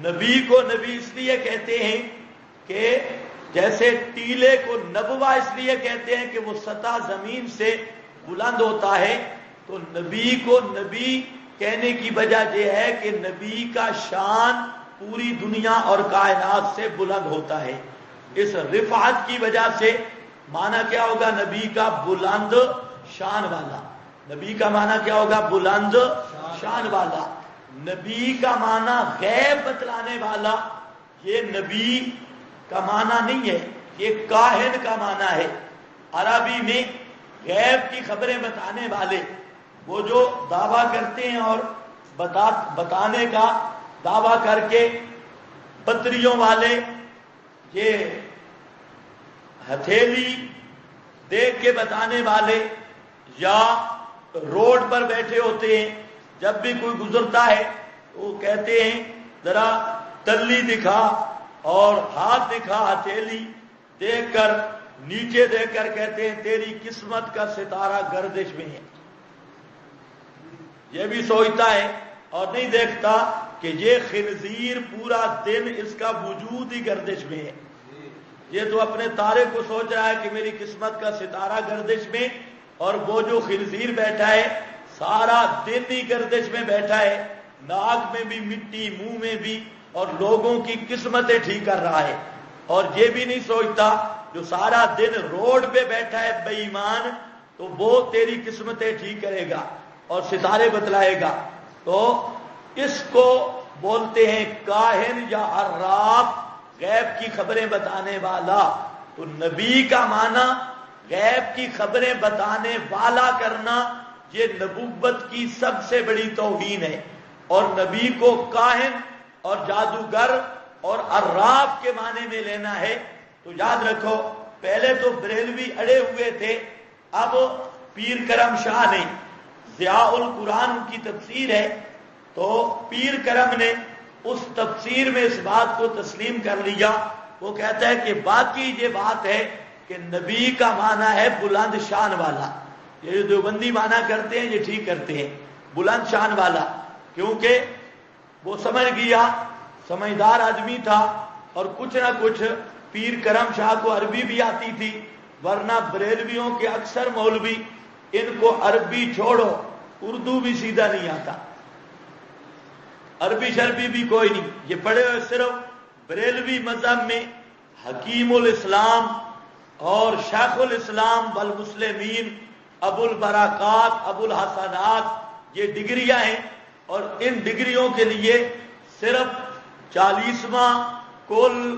نبی کو نبی اس لیے کہتے ہیں کہ جیسے ٹیلے کو نبوا اس لیے کہتے ہیں کہ وہ سطح زمین سے بلند ہوتا ہے، تو نبی کو نبی کہنے کی وجہ یہ ہے کہ نبی کا شان پوری دنیا اور کائنات سے بلند ہوتا ہے۔ اس رفعت کی وجہ سے معنی کیا ہوگا نبی کا؟ بلند شان والا۔ نبی کا معنی کیا ہوگا؟ بلند شان والا۔ نبی کا معنی غیب بتلانے والا، یہ نبی کا معنی نہیں ہے، یہ کاہن کا معنی ہے۔ عربی میں غیب کی خبریں بتانے والے، وہ جو دعویٰ کرتے ہیں اور بتانے کا دعویٰ کر کے پتریوں والے، یہ ہتھیلی دیکھ کے بتانے والے، یا روڈ پر بیٹھے ہوتے ہیں، جب بھی کوئی گزرتا ہے تو وہ کہتے ہیں ذرا تلی دکھا اور ہاتھ دکھا، ہتھیلی دیکھ کر نیچے دیکھ کر کہتے ہیں تیری قسمت کا ستارہ گردش میں ہے۔ یہ بھی سوچتا ہے اور نہیں دیکھتا کہ یہ خنزیر پورا دن اس کا وجود ہی گردش میں ہے۔ یہ تو اپنے تارے کو سوچ رہا ہے کہ میری قسمت کا ستارہ گردش میں، اور وہ جو خنزیر بیٹھا ہے سارا دن ہی گردش میں بیٹھا ہے۔ ناک میں بھی مٹی، منہ میں بھی، اور لوگوں کی قسمتیں ٹھیک کر رہا ہے. اور یہ بھی نہیں سوچتا جو سارا دن روڈ پہ بیٹھا ہے بے ایمان، تو وہ تیری قسمتیں ٹھیک کرے گا اور ستارے بتلائے گا. تو اس کو بولتے ہیں کاہن یا عراف، غیب کی خبریں بتانے والا. تو نبی کا معنی غیب کی خبریں بتانے والا کرنا، یہ نبوت کی سب سے بڑی توہین ہے. اور نبی کو کاہن اور جادوگر اور عراف کے معنی میں لینا ہے تو یاد رکھو، پہلے تو بریلوی اڑے ہوئے تھے، اب پیر کرم شاہ نے، ضیاء القرآن ان کی تفسیر ہے، تو پیر کرم نے اس تفسیر میں اس بات کو تسلیم کر لیا. وہ کہتا ہے کہ باقی یہ بات ہے کہ نبی کا معنی ہے بلند شان والا. یہ جو دیوبندی معنی کرتے ہیں یہ ٹھیک کرتے ہیں، بلند شان والا، کیونکہ وہ سمجھ گیا، سمجھدار آدمی تھا، اور کچھ نہ کچھ پیر کرم شاہ کو عربی بھی آتی تھی، ورنہ بریلویوں کے اکثر مولوی ان کو عربی چھوڑو اردو بھی سیدھا نہیں آتا، عربی شربی بھی کوئی نہیں. یہ پڑھے ہوئے صرف بریلوی مذہب میں حکیم الاسلام اور شیخ الاسلام والمسلمین، ابو البرکات، ابو الحسنات، یہ ڈگریاں ہیں، اور ان ڈگریوں کے لیے صرف 40واں کل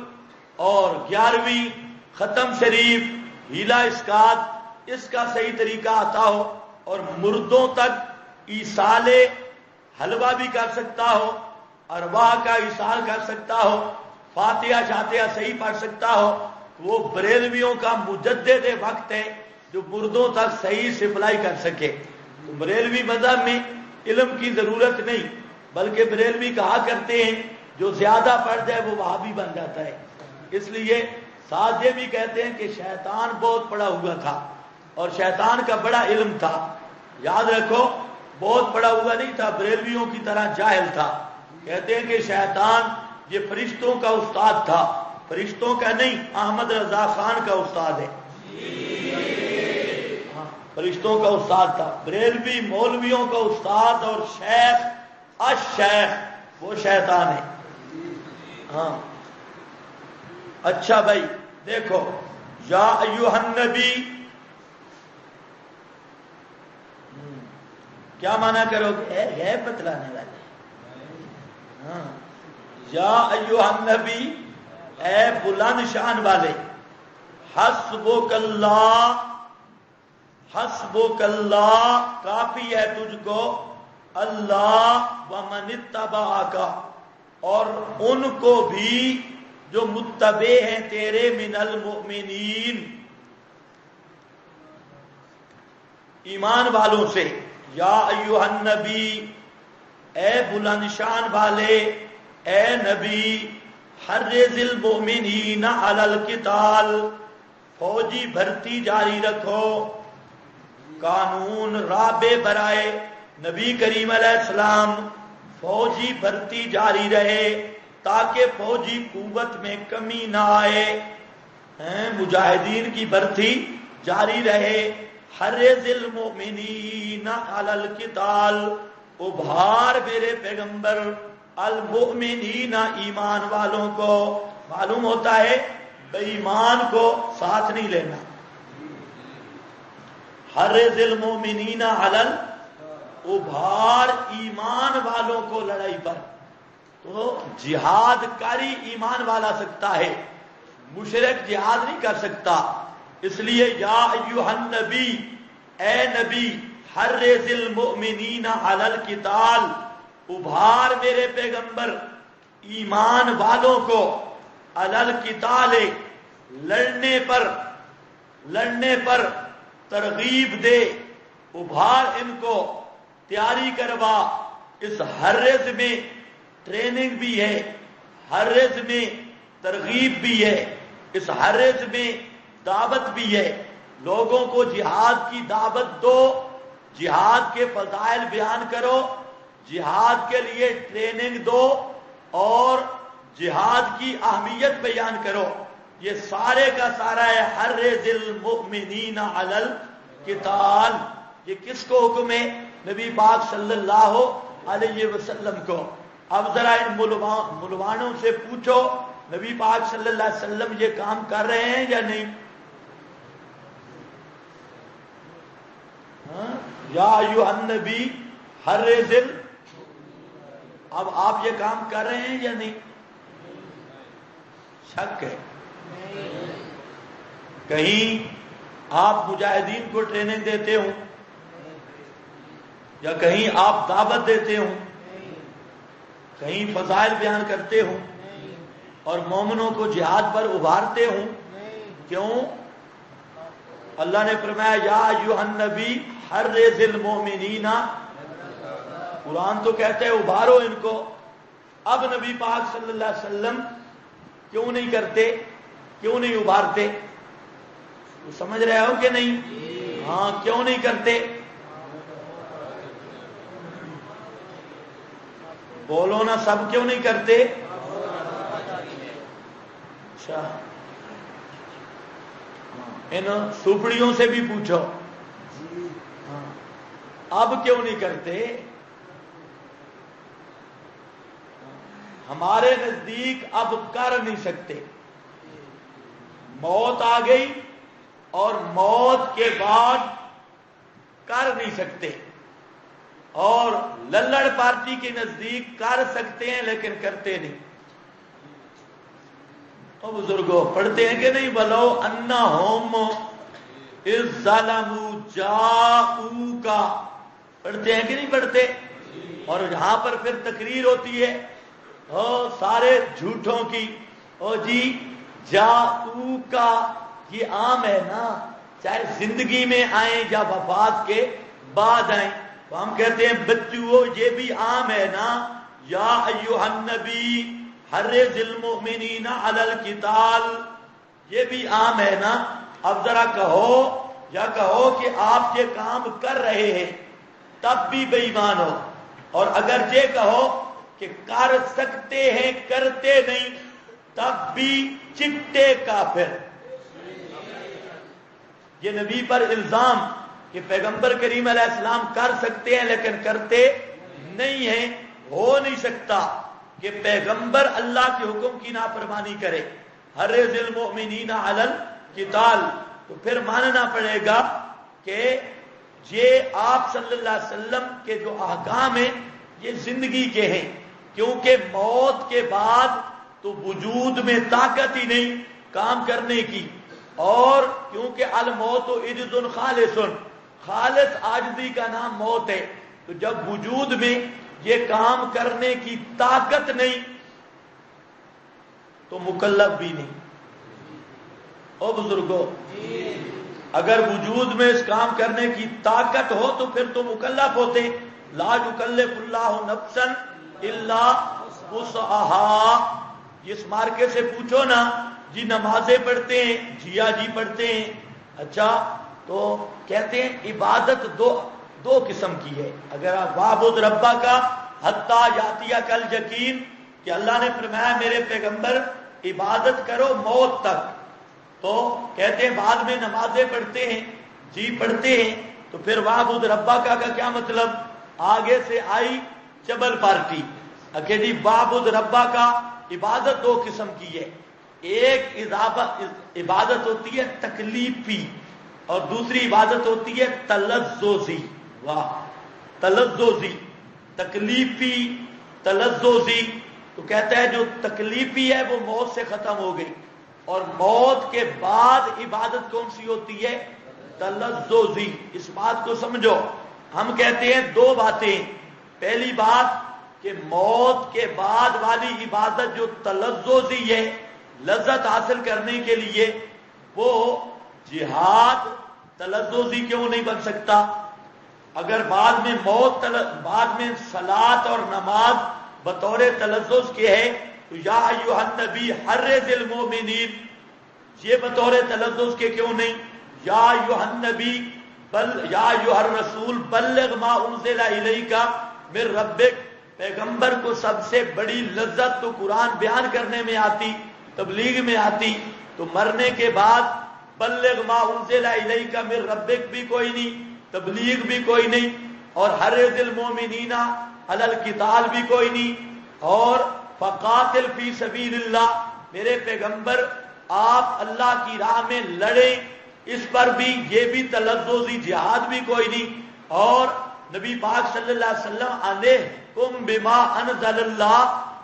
اور 11ویں ختم شریف، ہیلا اسکات، اس کا صحیح طریقہ آتا ہو، اور مردوں تک ایصال حلوہ بھی کر سکتا ہو، ارواح کا ایصال کر سکتا ہو، فاتحہ شاتحہ صحیح پڑھ سکتا ہو، وہ بریلویوں کا مجدد وقت ہے جو مردوں تک صحیح سپلائی کر سکے. تو بریلوی مذہب میں علم کی ضرورت نہیں، بلکہ بریلوی کہا کرتے ہیں جو زیادہ پڑھ جائے وہ وہابی بن جاتا ہے. اس لیے ساتھ یہ بھی کہتے ہیں کہ شیطان بہت پڑھا ہوا تھا اور شیطان کا بڑا علم تھا. یاد رکھو، بہت پڑھا ہوا نہیں تھا، بریلویوں کی طرح جاہل تھا. کہتے ہیں کہ شیطان یہ فرشتوں کا استاد تھا، فرشتوں کا نہیں، احمد رضا خان کا استاد ہے، فرشتوں کا استاد تھا. بریلوی مولویوں کا استاد اور شیخ الشیخ وہ شیطان ہے. ہاں اچھا بھائی دیکھو، یا ایھا النبی کیا مانا کرو گے؟ غیب بتلانے والے. ہاں، یا ایھا النبی، اے بلند شان والے، حسبک اللہ، حسبک اللہ، کافی ہے تجھ کو، اللہ ومن اتبعک، اور ان کو بھی جو متبع ہیں تیرے، من المؤمنین، ایمان والوں سے. یا ایھا النبی، اے بلند شان والے، اے نبی، حرض المؤمنین علی القتال، فوجی بھرتی جاری رکھو، قانون رابع برائے نبی کریم علیہ السلام، فوجی بھرتی جاری رہے تاکہ فوجی قوت میں کمی نہ آئے، مجاہدین کی بھرتی جاری رہے. حرض المؤمنین علی القتال، ابھار میرے پیغمبر المؤمنین، ایمان والوں کو. معلوم ہوتا ہے بے ایمان کو ساتھ نہیں لینا. حرض المؤمنین علی، ابھار ایمان والوں کو لڑائی پر. تو جہاد کاری ایمان والا سکتا ہے، مشرک جہاد نہیں کر سکتا. اس لیے یا ایھا النبی، اے نبی، حرض المؤمنین علی القتال، ابھار میرے پیغمبر ایمان والوں کو، علی القتال، لڑنے پر ترغیب دے، ابھار ان کو، تیاری کروا. اس حرض میں ٹریننگ بھی ہے، حرض میں ترغیب بھی ہے، اس حرض میں دعوت بھی ہے. لوگوں کو جہاد کی دعوت دو، جہاد کے فضائل بیان کرو، جہاد کے لیے ٹریننگ دو، اور جہاد کی اہمیت بیان کرو. یہ سارے کا سارا ہے حرض المؤمنین علی القتال. یہ کس کو حکم ہے؟ نبی پاک صلی اللہ علیہ وسلم کو. اب ذرا ان ملوانوں سے پوچھو نبی پاک صلی اللہ علیہ وسلم یہ کام کر رہے ہیں یا نہیں؟ یا ایھا النبی حرِّض. اب آپ یہ کام کر رہے ہیں یا نہیں؟ شک ہے. کہیں آپ مجاہدین کو ٹریننگ دیتے ہوں یا کہیں آپ دعوت دیتے ہوں، کہیں فضائل بیان کرتے ہوں اور مومنوں کو جہاد پر ابھارتے ہوں. کیوں؟ اللہ نے فرمایا یا ایھا النبی حرِّض المؤمنین. قرآن تو کہتے ہیں ابھارو ان کو. اب نبی پاک صلی اللہ علیہ وسلم کیوں نہیں کرتے، کیوں نہیں ابھارتے؟ سمجھ رہے ہو کہ نہیں؟ ہاں، کیوں نہیں کرتے؟ بولو نا، سب کیوں نہیں کرتے؟ اچھا، ان سوپڑیوں سے بھی پوچھو اب کیوں نہیں کرتے؟ ہمارے نزدیک اب کر نہیں سکتے. موت آ گئی اور موت کے بعد کر نہیں سکتے. اور للڑ پارٹی کے نزدیک کر سکتے ہیں لیکن کرتے نہیں. تو بزرگوں پڑھتے ہیں کہ نہیں؟ بلو انہم اذ ظلموا جاؤوک. پڑھتے ہیں کہ نہیں پڑھتے؟ اور یہاں پر پھر تقریر ہوتی ہے سارے جھوٹوں کی. او جی جاؤوک یہ عام ہے نا، چاہے زندگی میں آئیں یا وفات کے بعد آئیں. تو ہم کہتے ہیں بچوں یہ بھی عام ہے نا. یا ایھا النبی حرِّض المؤمنین علی القتال، یہ بھی عام ہے نا. اب ذرا کہو یا کہو کہ آپ یہ کام کر رہے ہیں تب بھی بے ایمان ہو، اور اگر یہ کہو کہ کر سکتے ہیں کرتے نہیں تب بھی چٹے کافر. یہ نبی پر الزام کہ پیغمبر کریم علیہ السلام کر سکتے ہیں لیکن کرتے نہیں ہیں. ہو نہیں سکتا کہ پیغمبر اللہ کے حکم کی نافرمانی کرے. حرِّض المؤمنین علی القتال. تو پھر ماننا پڑے گا کہ یہ آپ صلی اللہ علیہ وسلم کے جو احکام ہیں یہ زندگی کے ہیں، کیونکہ موت کے بعد تو وجود میں طاقت ہی نہیں کام کرنے کی. اور کیونکہ الموت عجز خالص، خالص عاجزی کا نام موت ہے. تو جب وجود میں یہ کام کرنے کی طاقت نہیں تو مکلف بھی نہیں. او بزرگوں، اگر وجود میں اس کام کرنے کی طاقت ہو تو پھر تو مکلف ہوتے. لا یکلف اللہ نفسا الا وسعها. اس مارکے سے پوچھو نا جی نمازیں پڑھتے ہیں، جی ہاں جی پڑھتے ہیں. اچھا، تو کہتے ہیں عبادت دو قسم کی ہے. اگر آپ وعبد ربا کا حتی یاتیک الیقین کہ اللہ نے فرمایا میرے پیغمبر عبادت کرو موت تک، تو کہتے ہیں بعد میں نمازیں پڑھتے ہیں، جی پڑھتے ہیں. تو پھر وعبد ربا کا کیا مطلب؟ آگے سے آئی چبل پارٹی کہ جی وعبد ربا کا عبادت دو قسم کی ہے. ایک عبادت ہوتی ہے تکلیفی اور دوسری عبادت ہوتی ہے تلذذی. واہ، تلذذی، تکلیفی، تلذذی. تو کہتا ہے جو تکلیفی ہے وہ موت سے ختم ہو گئی، اور موت کے بعد عبادت کون سی ہوتی ہے؟ تلذذی. اس بات کو سمجھو. ہم کہتے ہیں دو باتیں. پہلی بات کہ موت کے بعد والی عبادت جو تلذذی ہے، لذت حاصل کرنے کے لیے، وہ جہاد تلذذی کیوں نہیں بن سکتا؟ اگر بعد میں بعد میں صلاۃ اور نماز بطور تلذذ کے ہے تو یا ایھا النبی حرِّض المؤمنین یہ بطور تلذذ کے کیوں نہیں؟ یا ایھا النبی یا ایھا الرسول بلغ ما انزل الیک من ربک. پیغمبر کو سب سے بڑی لذت تو قرآن بیان کرنے میں آتی، تبلیغ میں آتی. تو مرنے کے بعد بلغ ما انزل الیک من ربک بھی کوئی نہیں، تبلیغ بھی کوئی نہیں. اور حرِّض المؤمنین علل قتال بھی کوئی نہیں، اور فقاتل فی سبیل اللہ، میرے پیغمبر آپ اللہ کی راہ میں لڑیں، اس پر بھی یہ بھی تلذذی جہاد بھی کوئی نہیں، اور نبی پاک صلی اللہ علیہ وسلم علیکم بما انزل اللہ،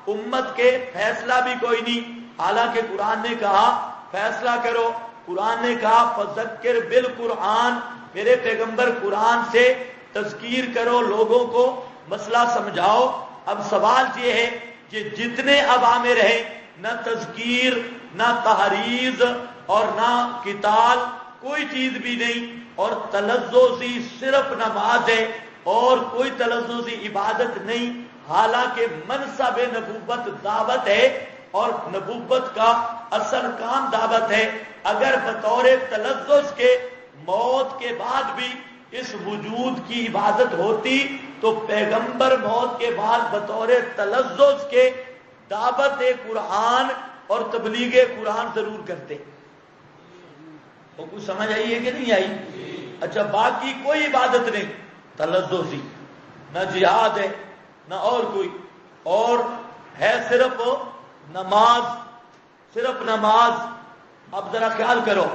امت کے فیصلہ بھی کوئی نہیں، حالانکہ قرآن نے کہا فیصلہ کرو، قرآن نے کہا فذکر بالقرآن، میرے پیغمبر قرآن سے تذکیر کرو، لوگوں کو مسئلہ سمجھاؤ۔ اب سوال یہ ہے کہ جتنے اوامر ہیں، نہ تذکیر نہ تحریض اور نہ قتال، کوئی چیز بھی نہیں، اور تلذذی صرف نماز ہے اور کوئی تلذذی عبادت نہیں، حالانکہ منصب نبوت دعوت ہے اور نبوت کا اصل کام دعوت ہے۔ اگر بطور تلذذ کے موت کے بعد بھی اس وجود کی عبادت ہوتی تو پیغمبر موت کے بعد بطور تلذذ کے دعوت قرآن اور تبلیغ قرآن ضرور کرتے۔ وہ کچھ سمجھ آئی ہے کہ نہیں آئی؟ اچھا، باقی کوئی عبادت نہیں، تلذذی، نہ جہاد ہے نہ اور کوئی، اور ہے صرف نماز، صرف نماز۔ اب ذرا خیال کرو،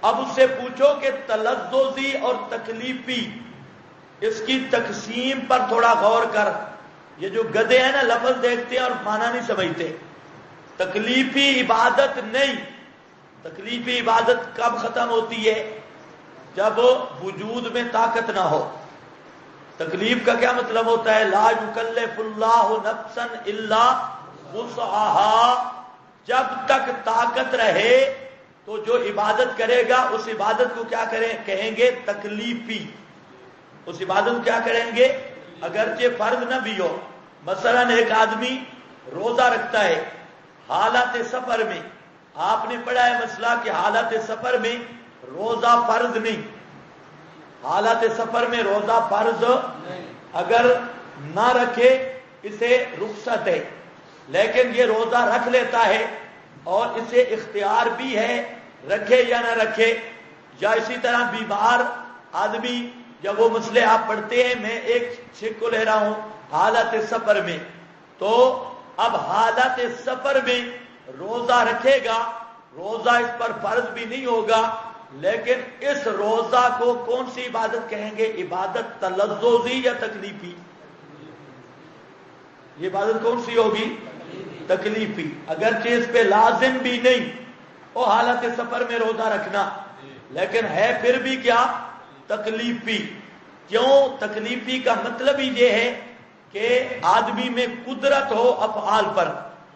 اب اس سے پوچھو کہ تلذذی اور تکلیفی، اس کی تقسیم پر تھوڑا غور کر۔ یہ جو گدھے ہیں نا، لفظ دیکھتے ہیں اور معنی نہیں سمجھتے۔ تکلیفی عبادت نہیں، تکلیفی عبادت کب ختم ہوتی ہے؟ جب وجود میں طاقت نہ ہو۔ تکلیف کا کیا مطلب ہوتا ہے؟ لا یکلف اللہ نفسا الا وسعها، جب تک طاقت رہے تو جو عبادت کرے گا اس عبادت کو کیا کہیں گے؟ تکلیفی۔ اس عبادت کو کیا کریں گے؟ اگرچہ فرض نہ بھی ہو۔ مثلا ایک آدمی روزہ رکھتا ہے حالت سفر میں، آپ نے پڑھا ہے مسئلہ کہ حالت سفر میں روزہ فرض نہیں، حالت سفر میں روزہ فرض اگر نہ رکھے اسے رخصت ہے، لیکن یہ روزہ رکھ لیتا ہے اور اسے اختیار بھی ہے رکھے یا نہ رکھے۔ یا اسی طرح بیمار آدمی، جب وہ مسئلے آپ پڑھتے ہیں، میں ایک شک کو لے رہا ہوں حالت سفر میں، تو اب حالت سفر میں روزہ رکھے گا، روزہ اس پر فرض بھی نہیں ہوگا، لیکن اس روزہ کو کون سی عبادت کہیں گے؟ عبادت تلذذی یا تکلیفی؟ یہ عبادت کون سی ہوگی؟ تکلیفی، اگرچہ اس پہ لازم بھی نہیں وہ حالت سفر میں روزہ رکھنا، لیکن ہے پھر بھی کیا؟ تکلیفی۔ کیوں تکلیفی کا مطلب ہی یہ ہے کہ آدمی میں قدرت ہو افعال پر،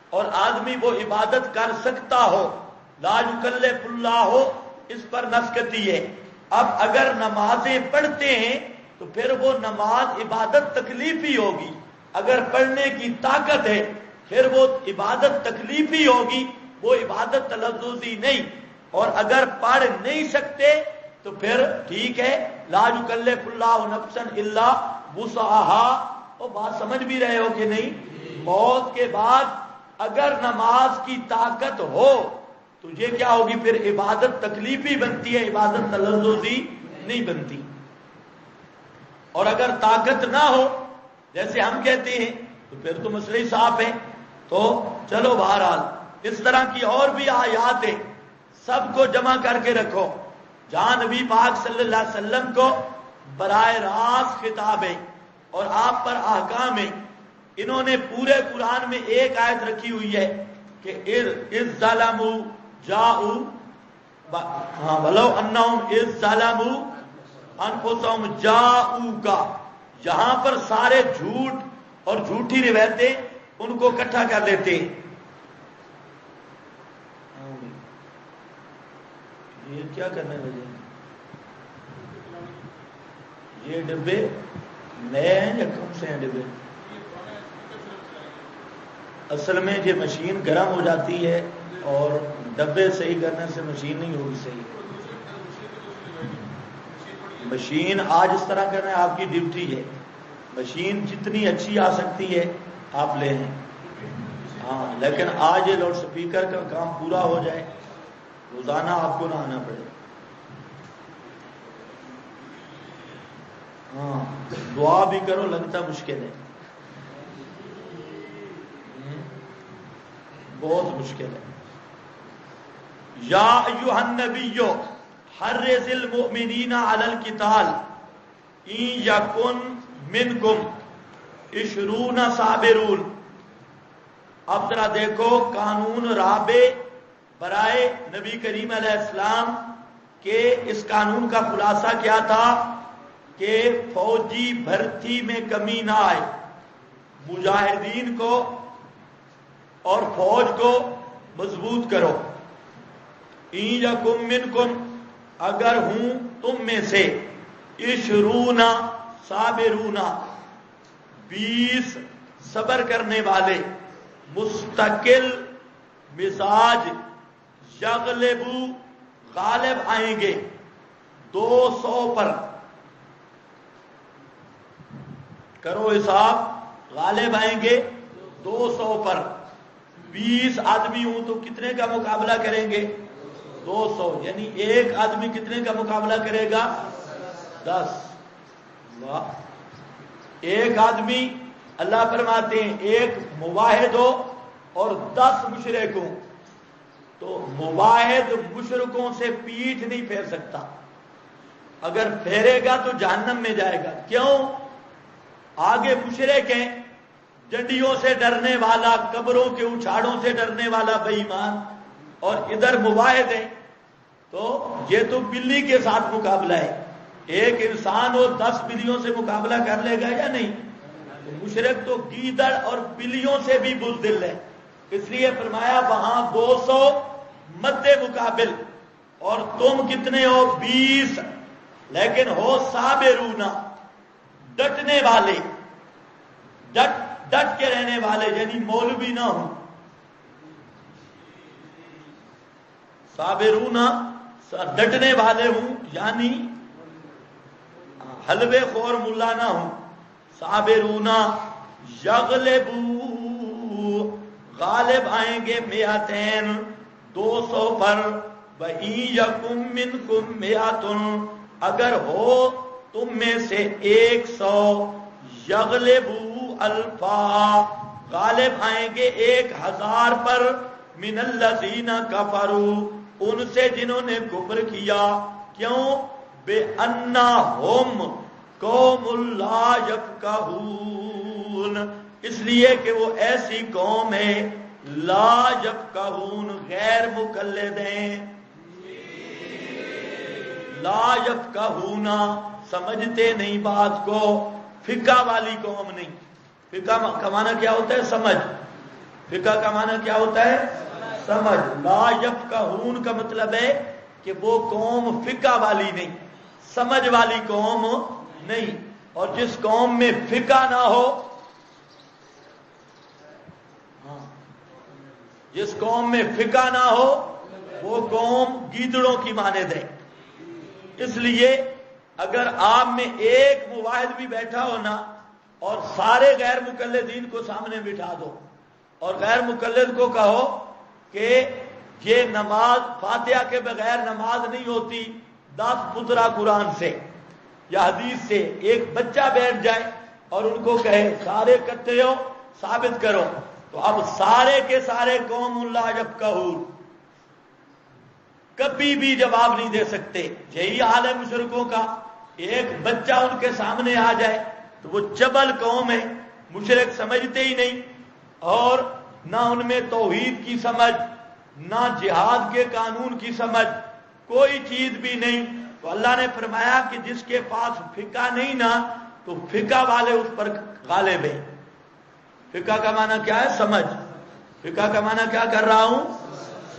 اور آدمی وہ عبادت کر سکتا ہو، لا یکلف اللہ ہو، اس پر نسکتی ہے۔ اب اگر نمازیں پڑھتے ہیں تو پھر وہ نماز عبادت تکلیفی ہوگی، اگر پڑھنے کی طاقت ہے پھر وہ عبادت تکلیفی ہوگی، وہ عبادت تلذذی نہیں۔ اور اگر پڑھ نہیں سکتے تو پھر ٹھیک ہے، لا یکلف اللہ نفسا الا وسعها۔ وہ بات سمجھ بھی رہے ہو کہ نہیں؟ موت کے بعد اگر نماز کی طاقت ہو تو یہ کیا ہوگی؟ پھر عبادت تکلیفی بنتی ہے، عبادت تلذذی نہیں بنتی۔ اور اگر طاقت نہ ہو جیسے ہم کہتے ہیں تو پھر تو مسئلہ ہی صاف ہے۔ تو چلو بہرحال اس طرح کی اور بھی آیات ہیں، سب کو جمع کر کے رکھو جہاں نبی پاک صلی اللہ علیہ وسلم کو براہ راست خطاب ہے اور آپ پر احکام ہے۔ انہوں نے پورے قرآن میں ایک آیت رکھی ہوئی ہے کہ اذ ظلموا جاؤ، ولو انہم اذ ظلموا انفسہم جاؤک، یہاں پر سارے جھوٹ اور جھوٹی روایتیں ان کو اکٹھا کر لیتے ہیں۔ یہ کیا کرنے لگے؟ یہ ڈبے نئے ہیں یا کم سے ہیں ڈبے؟ اصل میں یہ مشین گرم ہو جاتی ہے اور ڈبے صحیح کرنے سے مشین نہیں ہوگی صحیح۔ مشین آج اس طرح کرنا ہے، آپ کی ڈیوٹی ہے، مشین جتنی اچھی آ سکتی ہے آپ لے لیں، ہاں، لیکن آج یہ لاؤڈ سپیکر کا کام پورا ہو جائے، روزانہ آپ کو نہ آنا پڑے۔ ہاں، دعا بھی کرو، لگتا مشکل ہے۔ بہت مشکل ہے. یا ایھا النبی حرض المؤمنین علی القتال ان یکن منکم 20 صابرون. اب ذرا دیکھو قانون رابع برائے نبی کریم علیہ السلام کہ اس قانون کا خلاصہ کیا تھا کہ فوجی بھرتی میں کمی نہ آئے. مجاہدین کو اور فوج کو مضبوط کرو. ان یکم منکم اگر ہوں تم میں سے 20 صابرون 20 صبر کرنے والے مستقل مزاج یغلبو غالب آئیں گے 200 پر. کرو حساب، غالب آئیں گے 200 پر. 20 آدمی ہوں تو کتنے کا مقابلہ کریں گے؟ 200. یعنی ایک آدمی کتنے کا مقابلہ کرے گا؟ 10. واہ. ایک آدمی، اللہ فرماتے ہیں ایک مواحد ہو اور 10 مشرک ہوں تو مواحد مشرکوں سے پیٹھ نہیں پھیر سکتا. اگر پھیرے گا تو جہنم میں جائے گا. کیوں؟ آگے مشرک ہیں، ڈنڈیوں سے ڈرنے والا، قبروں کے اچھاڑوں سے ڈرنے والا بے ایمان، اور ادھر مواحد ہیں. تو یہ تو بلی کے ساتھ مقابلہ ہے. ایک انسان اور 10 بلیوں سے مقابلہ کر لے گا یا نہیں؟ تو مشرک تو گیدڑ اور بلیوں سے بھی بزدل ہے. اس لیے فرمایا وہاں 200 مد مقابل، اور تم کتنے ہو؟ 20. لیکن ہو صابرون، ڈٹنے والے، ڈٹ کے رہنے والے، یعنی مولوی نہ ہوں. صابرون ڈٹنے والے ہوں، یعنی حلوے خور ملا نہ ہوں. صابرون یغلبو غالب آئیں گے 200 پر. وَإِن یَکُم مِّنکُم 100 اگر ہو تم میں سے 100 یغلبو الفا غالب آئیں گے 1000 پر. من الذین کفروا ان سے جنہوں نے کفر کیا. کیوں؟ بے انہم قوم لا یفقہون، اس لیے کہ وہ ایسی قوم ہے لا یفقہون غیر مقلد ہیں. لا یفقہون سمجھتے نہیں بات کو. فقہ والی قوم نہیں. فقہ کا معنی کیا ہوتا ہے؟ سمجھ. فقہ کا معنی کیا ہوتا ہے؟ سمجھ. لا یفقہون کا مطلب ہے کہ وہ قوم فقہ والی نہیں، سمجھ والی قوم نہیں. اور جس قوم میں فقہ نہ ہو، جس قوم میں فقہ نہ ہو وہ قوم گیدڑوں کی مانند ہے. اس لیے اگر آپ میں ایک مواحد بھی بیٹھا ہو نا، اور سارے غیر مقلدین کو سامنے بٹھا دو اور غیر مقلد کو کہو کہ یہ نماز فاتحہ کے بغیر نماز نہیں ہوتی 10 پترا قرآن سے یا حدیث سے، ایک بچہ بیٹھ جائے اور ان کو کہے سارے کرتے ہو ثابت کرو، تو اب سارے کے سارے قوم لا یفقہون کبھی بھی جواب نہیں دے سکتے. یہی حال ہے مشرکوں کا. ایک بچہ ان کے سامنے آ جائے تو وہ چبل قوم ہے، مشرک سمجھتے ہی نہیں، اور نہ ان میں توحید کی سمجھ، نہ جہاد کے قانون کی سمجھ، کوئی چیز بھی نہیں. تو اللہ نے فرمایا کہ جس کے پاس فقہ نہیں نا، تو فقہ والے اس پر غالب ہیں. فقہ کا معنی کیا ہے؟ سمجھ. فقہ کا معنی کیا کر رہا ہوں؟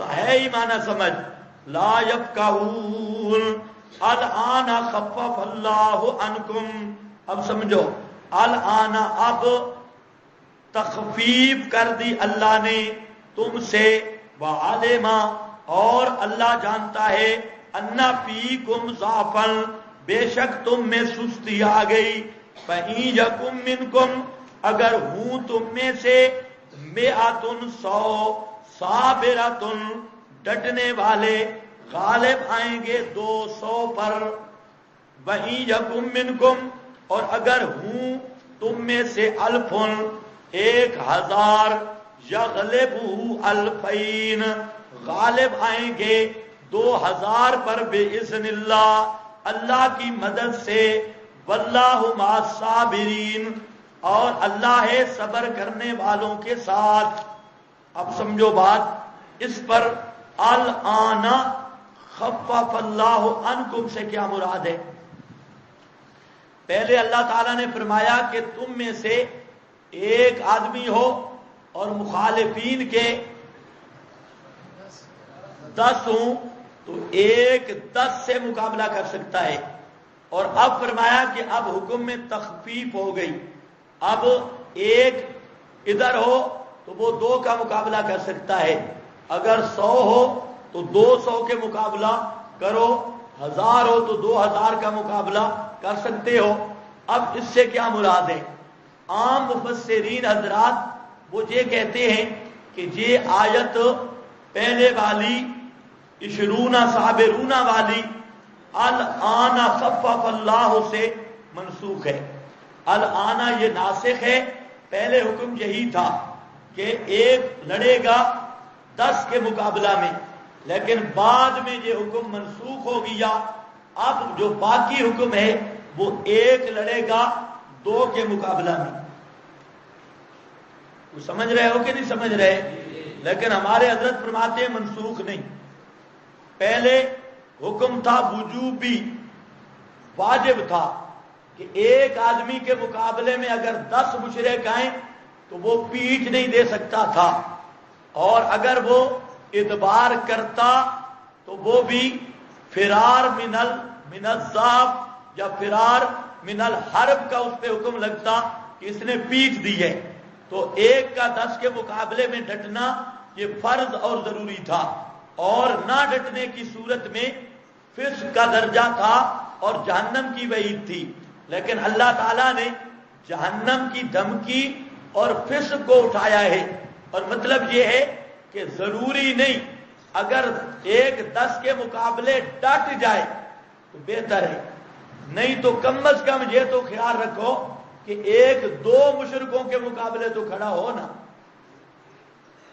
ہے ہی معنی سمجھ. لا یفقہون الآن خفف اللہ عنکم. اب سمجھو، الآن اب تخفیف کر دی اللہ نے تم سے. وعلم اور اللہ جانتا ہے ان فیکم ضعفا بے شک تم میں سستی آ گئی. فإن یکم منکم اگر ہوں تم میں سے 100 صابرۃ ڈٹنے والے غالب آئیں گے 200 پر. وَإِن یکم منکم اور اگر ہوں تم میں سے 1000 یغلبہ الفین، غالب آئیں گے 2000 پر باذن اللہ، اللہ کی مدد سے، واللہ مع الصابرین، اور اللہ ہے صبر کرنے والوں کے ساتھ۔ اب سمجھو بات، اس پر الآن خفف اللہ عنکم سے کیا مراد ہے؟ پہلے اللہ تعالیٰ نے فرمایا کہ تم میں سے ایک آدمی ہو اور مخالفین کے 10 ہوں تو ایک 10 سے مقابلہ کر سکتا ہے، اور اب فرمایا کہ اب حکم میں تخفیف ہو گئی، اب ایک ادھر ہو تو وہ 2 کا مقابلہ کر سکتا ہے، اگر 100 ہو تو 200 کے مقابلہ کرو، 1000 ہو تو 2000 کا مقابلہ کر سکتے ہو۔ اب اس سے کیا مراد ہے؟ عام مفسرین حضرات وہ یہ کہتے ہیں کہ یہ آیت پہلے والی 20 صابرون والی الآن خفف اللہ سے منسوخ ہے۔ الآن یہ ناسخ ہے، پہلے حکم یہی تھا کہ ایک لڑے گا 10 کے مقابلہ میں، لیکن بعد میں یہ حکم منسوخ ہو گیا، اب جو باقی حکم ہے وہ ایک لڑے گا 2 کے مقابلہ میں۔ وہ سمجھ رہے ہو کہ نہیں سمجھ رہے؟ لیکن ہمارے حضرت فرماتے ہیں منسوخ نہیں، پہلے حکم تھا وجوبی، واجب تھا کہ ایک آدمی کے مقابلے میں اگر 10 مشرک آئیں تو وہ پیٹھ نہیں دے سکتا تھا، اور اگر وہ ادبار کرتا تو وہ بھی فرار من الذاب یا فرار من الحرب کا اس پہ حکم لگتا کہ اس نے پیٹھ دی ہے، تو ایک کا 10 کے مقابلے میں ڈٹنا یہ فرض اور ضروری تھا، اور نہ ڈٹنے کی صورت میں فسق کا درجہ تھا اور جہنم کی وعید تھی، لیکن اللہ تعالیٰ نے جہنم کی دھمکی اور فسق کو اٹھایا ہے، اور مطلب یہ ہے کہ ضروری نہیں، اگر ایک 10 کے مقابلے ڈٹ جائے تو بہتر ہے، نہیں تو کم از کم یہ تو خیال رکھو کہ 1-2 مشرکوں کے مقابلے تو کھڑا ہو نا،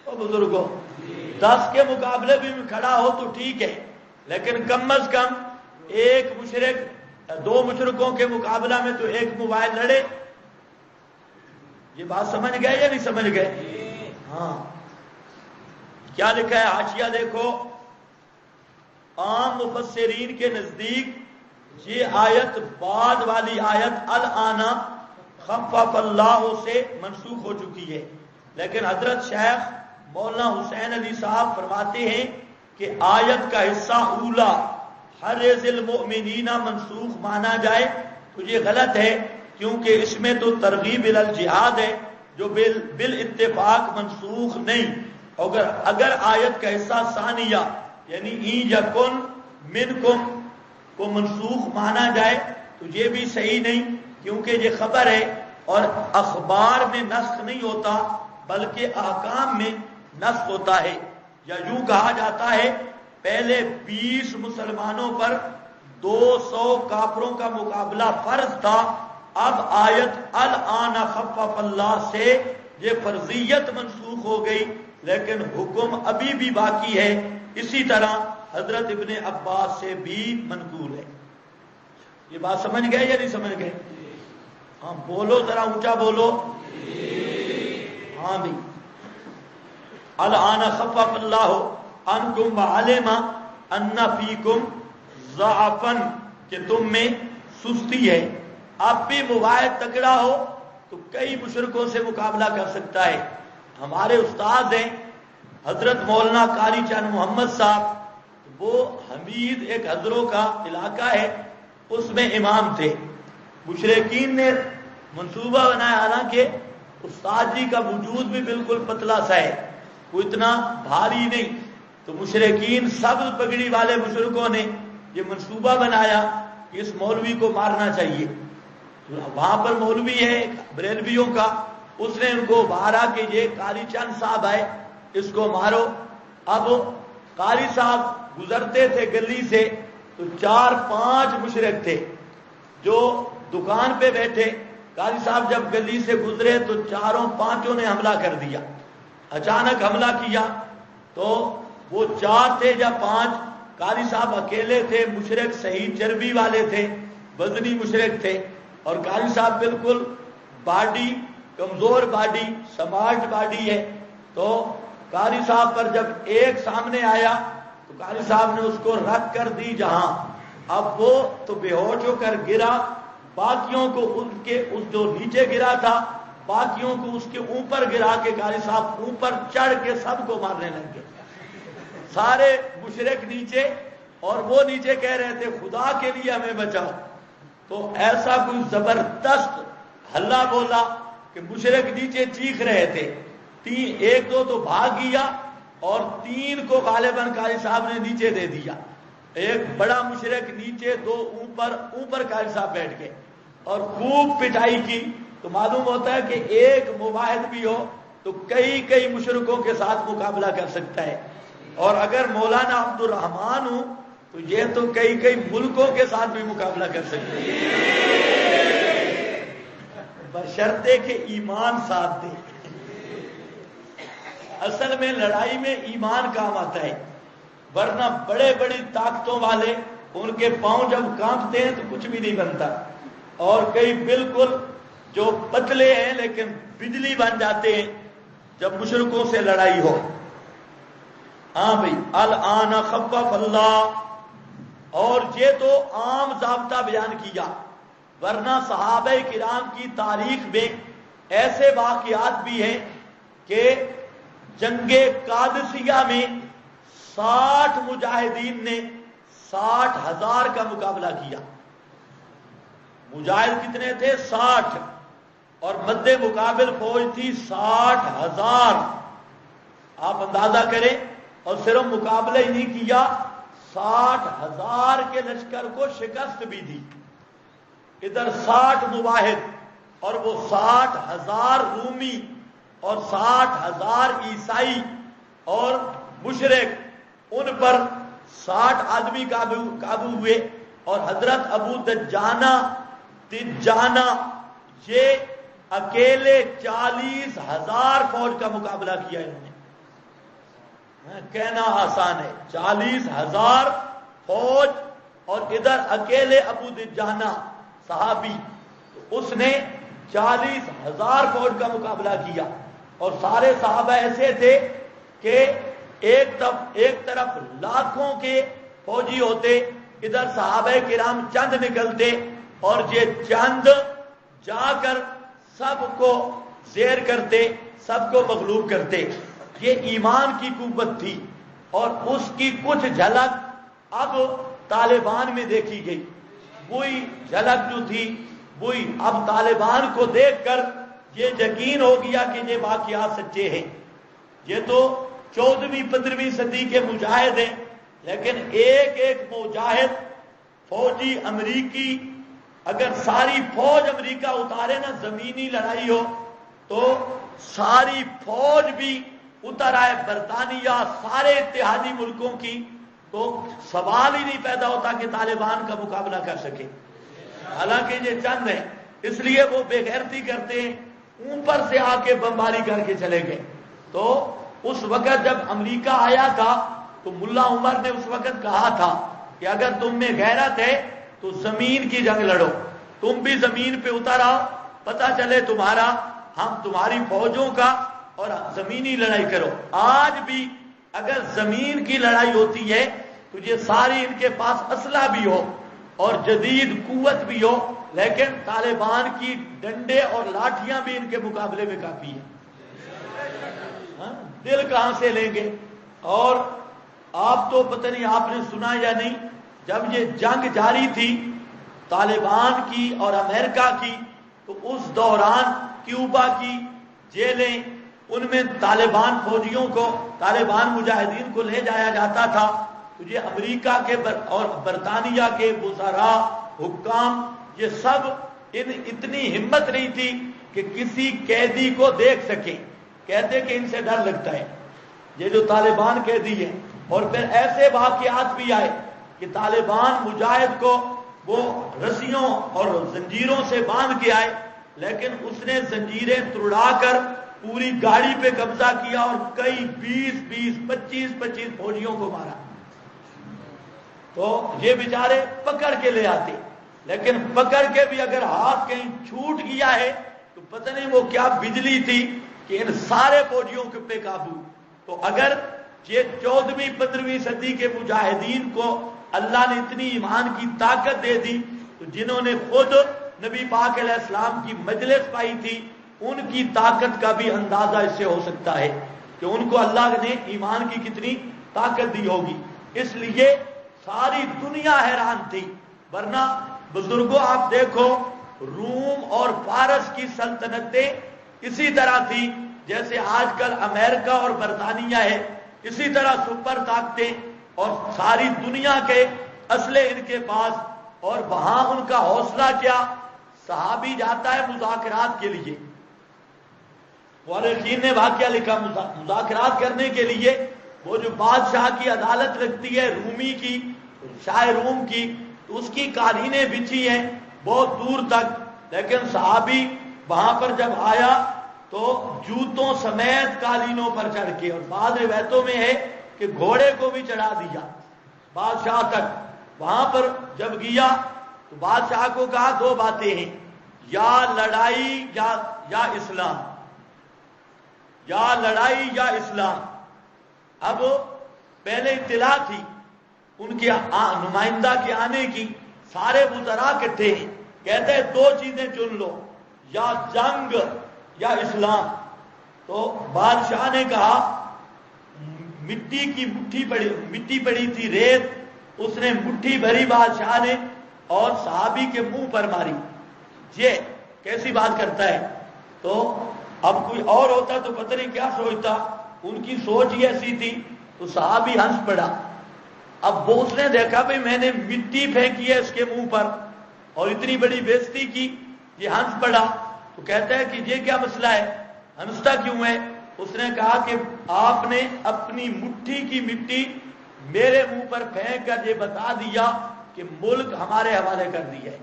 او بزرگوں 10 کے مقابلے بھی کھڑا ہو تو ٹھیک ہے، لیکن کم از کم 1 مشرک 2 مشرکوں کے مقابلہ میں تو 1 موبائل لڑے۔ یہ بات سمجھ گئے یا نہیں سمجھ گئے؟ ہاں، کیا لکھا ہے حاشیہ دیکھو، عام مفسرین کے نزدیک یہ آیت بعد والی آیت الآن خفف اللہ سے منسوخ ہو چکی ہے، لیکن حضرت شیخ مولانا حسین علی صاحب فرماتے ہیں کہ آیت کا حصہ اولا حرز المؤمنین منسوخ مانا جائے تو یہ غلط ہے، کیونکہ اس میں تو ترغیب الی الجہاد ہے جو بالاتفاق منسوخ نہیں، اگر آیت کا حصہ ثانیہ یعنی این یکن منکم کو منسوخ مانا جائے تو یہ بھی صحیح نہیں، کیونکہ یہ خبر ہے اور اخبار میں نسخ نہیں ہوتا بلکہ احکام میں نسخ ہوتا ہے، یا یوں کہا جاتا ہے پہلے 20 مسلمانوں پر 200 کافروں کا مقابلہ فرض تھا، اب آیت الآن خفف اللہ سے یہ فرضیت منسوخ ہو گئی لیکن حکم ابھی بھی باقی ہے، اسی طرح حضرت ابن عباس سے بھی منقول ہے۔ یہ بات سمجھ گئے یا نہیں سمجھ گئے؟ ہاں بولو، ذرا اونچا بولو۔ ہاں بھی الآن خفف اللہ عنکم وعلم ان فیکم ضعفا، کہ تم میں سستی ہے، اب بھی مباحث تکڑا ہو تو کئی مشرکوں سے مقابلہ کر سکتا ہے۔ ہمارے استاد ہیں حضرت مولانا قاری چند محمد صاحب، وہ حمید ایک حضروں کا علاقہ ہے، اس میں امام تھے، مشرکین نے منصوبہ بنایا، حالانکہ استاد جی کا وجود بھی بالکل پتلا سا ہے، وہ اتنا بھاری نہیں، تو مشرکین سبز پگڑی والے مشرکوں نے یہ منصوبہ بنایا کہ اس مولوی کو مارنا چاہیے، وہاں پر مولوی ہے بریلویوں کا، اس نے ان کو باہرا کہ یہ قاری چند صاحب آئے اس کو مارو۔ اب قاری صاحب گزرتے تھے گلی سے تو 4-5 مشرک تھے جو دکان پہ بیٹھے، قاری صاحب جب گلی سے گزرے تو 4-5 نے حملہ کر دیا، اچانک حملہ کیا تو وہ 4 تھے یا 5، قاری صاحب اکیلے تھے، مشرک صحیح چربی والے تھے، وزنی مشرک تھے، اور قاری صاحب بالکل باڈی کمزور باڈی سمارٹ باڈی ہے. تو قاری صاحب پر جب ایک سامنے آیا تو قاری صاحب نے اس کو رکھ کر دی جہاں، اب وہ تو بے ہوش ہو کر گرا، باقیوں کو اس جو نیچے گرا تھا باقیوں کو اس کے اوپر گرا کے قاری صاحب اوپر چڑھ کے سب کو مارنے لگ گئے. سارے مشرک نیچے اور وہ نیچے کہہ رہے تھے خدا کے لیے ہمیں بچاؤ. تو ایسا کوئی زبردست ہلہ بولا کہ مشرک نیچے چیخ رہے تھے. 1-2 تو بھاگ گیا اور 3 کو غالباً قاری صاحب نے نیچے دے دیا. ایک بڑا مشرک نیچے، 2 اوپر قاری صاحب بیٹھ گئے اور خوب پٹائی کی. تو معلوم ہوتا ہے کہ ایک مواحد بھی ہو تو کئی مشرکوں کے ساتھ مقابلہ کر سکتا ہے، اور اگر مولانا عبد الرحمان ہوں تو یہ تو کئی ملکوں کے ساتھ بھی مقابلہ کر سکتے ہیں، بشرطے کہ ایمان ساتھ دے. اصل میں لڑائی میں ایمان کام آتا ہے، ورنہ بڑی طاقتوں والے ان کے پاؤں جب کانپتے ہیں تو کچھ بھی نہیں بنتا، اور کئی بالکل جو پتلے ہیں لیکن بجلی بن جاتے ہیں جب مشرکوں سے لڑائی ہو. ہاں بھائی، الآن خفف اللہ، اور یہ تو عام ضابطہ بیان کیا، ورنہ صحابہ کرام کی تاریخ میں ایسے واقعات بھی ہیں کہ جنگ قادسیہ میں 60 مجاہدین نے 60,000 کا مقابلہ کیا. مجاہد کتنے تھے؟ 60، اور مد مقابل فوج تھی 60,000. آپ اندازہ کریں، اور صرف مقابلہ ہی نہیں کیا، 60,000 کے لشکر کو شکست بھی دی. ادھر 60 مواحد اور وہ 60,000 رومی اور 60,000 عیسائی اور مشرک، ان پر 60 آدمی قابو ہوئے. اور حضرت ابو دجانہ یہ اکیلے 40,000 فوج کا مقابلہ کیا انہوں نے. کہنا آسان ہے، 40,000 فوج اور ادھر اکیلے ابو دجانہ صحابی، اس نے 40,000 فوج کا مقابلہ کیا. اور سارے صحابہ ایسے تھے کہ ایک طرف لاکھوں کے فوجی ہوتے، ادھر صحابہ کرام چند نکلتے، اور یہ چند جا کر سب کو زیر کرتے، سب کو مغلوب کرتے. یہ ایمان کی قوت تھی، اور اس کی کچھ جھلک اب طالبان میں دیکھی گئی. وہی جھلک جو تھی وہی اب طالبان کو دیکھ کر یہ یقین ہو گیا کہ یہ واقعات سچے ہیں. یہ تو 14ویں-15ویں صدی کے مجاہد ہیں، لیکن ایک مجاہد فوجی امریکی، اگر ساری فوج امریکہ اتارے نا، زمینی لڑائی ہو تو ساری فوج بھی اتر آئے، برطانیہ، سارے اتحادی ملکوں کی، تو سوال ہی نہیں پیدا ہوتا کہ طالبان کا مقابلہ کر سکے. حالانکہ یہ چند ہیں، اس لیے وہ بے غیرتی کرتے ہیں، اوپر سے آ کے بمباری کر کے چلے گئے. تو اس وقت جب امریکہ آیا تھا تو ملا عمر نے اس وقت کہا تھا کہ اگر تم میں غیرت ہے تو زمین کی جنگ لڑو، تم بھی زمین پہ اتر آؤ، پتہ چلے ہم تمہاری فوجوں کا، اور زمینی لڑائی کرو. آج بھی اگر زمین کی لڑائی ہوتی ہے تو یہ ساری ان کے پاس اسلحہ بھی ہو اور جدید قوت بھی ہو، لیکن طالبان کی ڈنڈے اور لاٹھیاں بھی ان کے مقابلے میں کافی ہیں. دل کہاں سے لیں گے؟ اور آپ تو پتہ نہیں آپ نے سنا یا نہیں، جب یہ جنگ جاری تھی طالبان کی اور امریکہ کی، تو اس دوران کیوبا کی جیلیں، ان میں طالبان فوجیوں کو، طالبان مجاہدین کو لے جایا جاتا تھا. تو یہ امریکہ کے اور برطانیہ کے وزراء، حکام، یہ سب اتنی ہمت نہیں تھی کہ کسی قیدی کو دیکھ سکیں، کہتے کہ ان سے ڈر لگتا ہے یہ جو طالبان قیدی ہیں. اور پھر ایسے واقعات بھی آئے کہ طالبان مجاہد کو وہ رسیوں اور زنجیروں سے باندھ کے آئے، لیکن اس نے زنجیریں توڑا کر پوری گاڑی پہ قبضہ کیا اور کئی 25 فوجیوں کو مارا. تو یہ بیچارے پکڑ کے لے آتے، لیکن پکڑ کے بھی اگر ہاتھ کہیں چھوٹ گیا ہے تو پتہ نہیں وہ کیا بجلی تھی کہ ان سارے فوجیوں کے پہ قابو. تو اگر یہ 14ویں-15ویں صدی کے مجاہدین کو اللہ نے اتنی ایمان کی طاقت دے دی، تو جنہوں نے خود نبی پاک علیہ السلام کی مجلس پائی تھی ان کی طاقت کا بھی اندازہ اس سے ہو سکتا ہے کہ ان کو اللہ نے ایمان کی کتنی طاقت دی ہوگی. اس لیے ساری دنیا حیران تھی. ورنہ بزرگوں آپ دیکھو روم اور فارس کی سلطنتیں اسی طرح تھی جیسے آج کل امریکہ اور برطانیہ ہے، اسی طرح سپر طاقتیں، اور ساری دنیا کے اسلحے ان کے پاس. اور وہاں ان کا حوصلہ کیا، صحابی جاتا ہے مذاکرات کے لیے، مورخین نے واقعہ لکھا مذاکرات کرنے کے لیے وہ جو بادشاہ کی عدالت لگتی ہے رومی کی، شاہ روم کی، تو اس کی قالینیں بچھی ہیں بہت دور تک، لیکن صحابی وہاں پر جب آیا تو جوتوں سمیت قالینوں پر چڑھ کے، اور بعض روایتوں میں ہے کہ گھوڑے کو بھی چڑھا دیا بادشاہ تک. وہاں پر جب گیا تو بادشاہ کو کہا دو باتیں ہیں، یا لڑائی یا اسلام، یا لڑائی یا اسلام. اب پہلے اطلاع تھی ان کے نمائندہ کے آنے کی، سارے وزراء اکٹھے ہیں، کہتے ہیں دو چیزیں چن لو، یا جنگ یا اسلام. تو بادشاہ نے کہا مٹی پڑی تھی ریت، اس نے مٹھی بھری بادشاہ نے اور صحابی کے منہ پر ماری. یہ کیسی بات کرتا ہے؟ تو اب کوئی اور ہوتا تو پتہ نہیں کیا سوچتا، ان کی سوچ ہی ایسی تھی. تو صحابی ہنس پڑا. اب وہ اس نے دیکھا بھئی میں نے مٹی پھینکی ہے اس کے منہ پر اور اتنی بڑی بےزتی کی، یہ ہنس پڑا. تو کہتا ہے کہ یہ کیا مسئلہ ہے، ہنستا کیوں ہے؟ اس نے کہا کہ آپ نے اپنی مٹھی کی مٹی میرے منہ پر پھینک کر یہ بتا دیا کہ ملک ہمارے حوالے کر دیا ہے.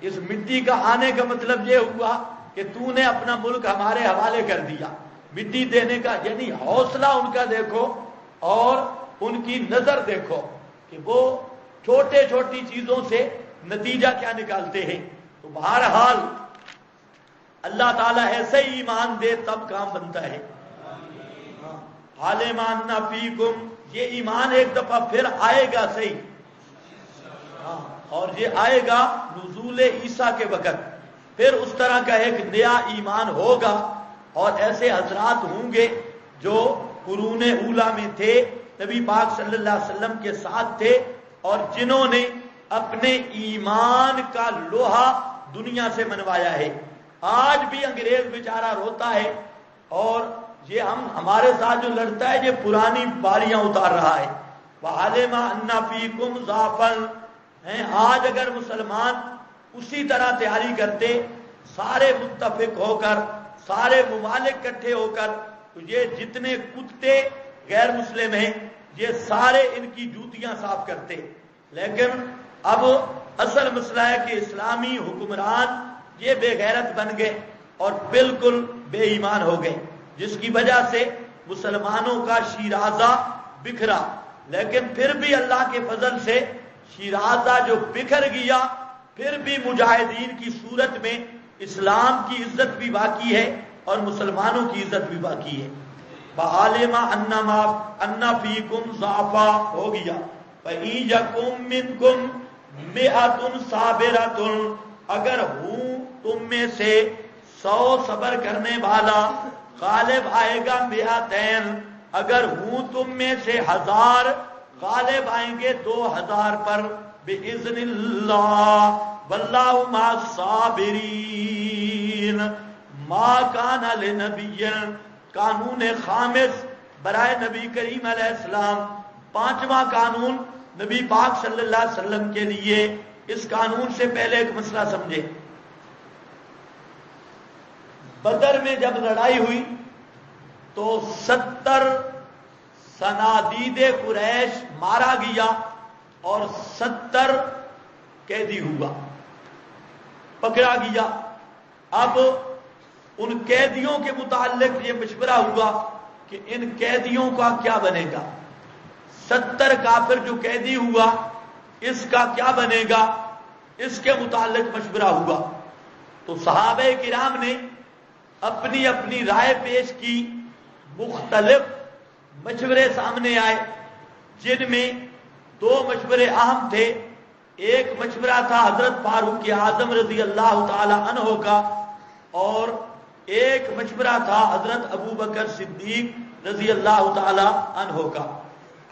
اس مٹی کا آنے کا مطلب یہ ہوا کہ تو نے اپنا ملک ہمارے حوالے کر دیا. مٹی دینے کا یعنی حوصلہ ان کا دیکھو اور ان کی نظر دیکھو کہ وہ چھوٹی چیزوں سے نتیجہ کیا نکالتے ہیں. تو بہرحال اللہ تعالیٰ ایسے ہی ایمان دے تب کام بنتا ہے. عالمان فیکم، یہ ایمان ایک دفعہ پھر آئے گا صحیح، اور یہ آئے گا نزول عیسیٰ کے وقت. پھر اس طرح کا ایک نیا ایمان ہوگا، اور ایسے حضرات ہوں گے جو قرون اولیٰ میں تھے، نبی پاک صلی اللہ علیہ وسلم کے ساتھ تھے، اور جنہوں نے اپنے ایمان کا لوہا دنیا سے منوایا ہے. آج بھی انگریز بیچارہ روتا ہے، اور یہ ہمارے ساتھ جو لڑتا ہے یہ پرانی باریاں اتار رہا ہے. وَعَلِمَ أَنَّ فِيكُمْ ضَعْفًا. آج اگر مسلمان اسی طرح تیاری کرتے، سارے متفق ہو کر، سارے ممالک اکٹھے ہو کر، تو یہ جتنے کتے غیر مسلم ہیں یہ سارے ان کی جوتیاں صاف کرتے. لیکن اب اصل مسئلہ ہے کہ اسلامی حکمران یہ بے غیرت بن گئے اور بالکل بے ایمان ہو گئے، جس کی وجہ سے مسلمانوں کا شیرازہ بکھرا. لیکن پھر بھی اللہ کے فضل سے شیرازہ جو بکھر گیا، پھر بھی مجاہدین کی صورت میں اسلام کی عزت بھی باقی ہے اور مسلمانوں کی عزت بھی باقی ہے. وَعَلِمَ أَنَّ فِيكُمْ ضَعْفًا ہو گیا. فَإِن يَكُن مِّنكُم مِّئَةٌ صَابِرَةٌ، اگر ہوں تم میں سے 100 صبر کرنے والا، غالب آئے گا 200، اگر ہوں تم میں سے 1000 غالب آئیں گے 2000 پر بِإِذْنِ اللَّهِ وَاللَّهُ مَعَ الصَّابِرِينَ. مَا كَانَ لِنَبِيٍّ، قانون خامس برائے نبی کریم علیہ السلام، 5واں قانون نبی پاک صلی اللہ علیہ وسلم کے لیے. اس قانون سے پہلے ایک مسئلہ سمجھے. بدر میں جب لڑائی ہوئی تو 70 صنادید قریش مارا گیا اور 70 قیدی ہوا، پکڑا گیا. اب ان قیدیوں کے متعلق یہ مشورہ ہوا کہ ان قیدیوں کا کیا بنے گا، 70 کافر جو قیدی ہوا اس کا کیا بنے گا، اس کے متعلق مشورہ ہوا۔ تو صحابہ کرام نے اپنی اپنی رائے پیش کی، مختلف مشورے سامنے آئے، جن میں 2 مشورے اہم تھے۔ ایک مشورہ تھا حضرت فاروق اعظم رضی اللہ تعالی عنہ کا، اور ایک مشورہ تھا حضرت ابو بکر صدیق رضی اللہ تعالی عنہ کا۔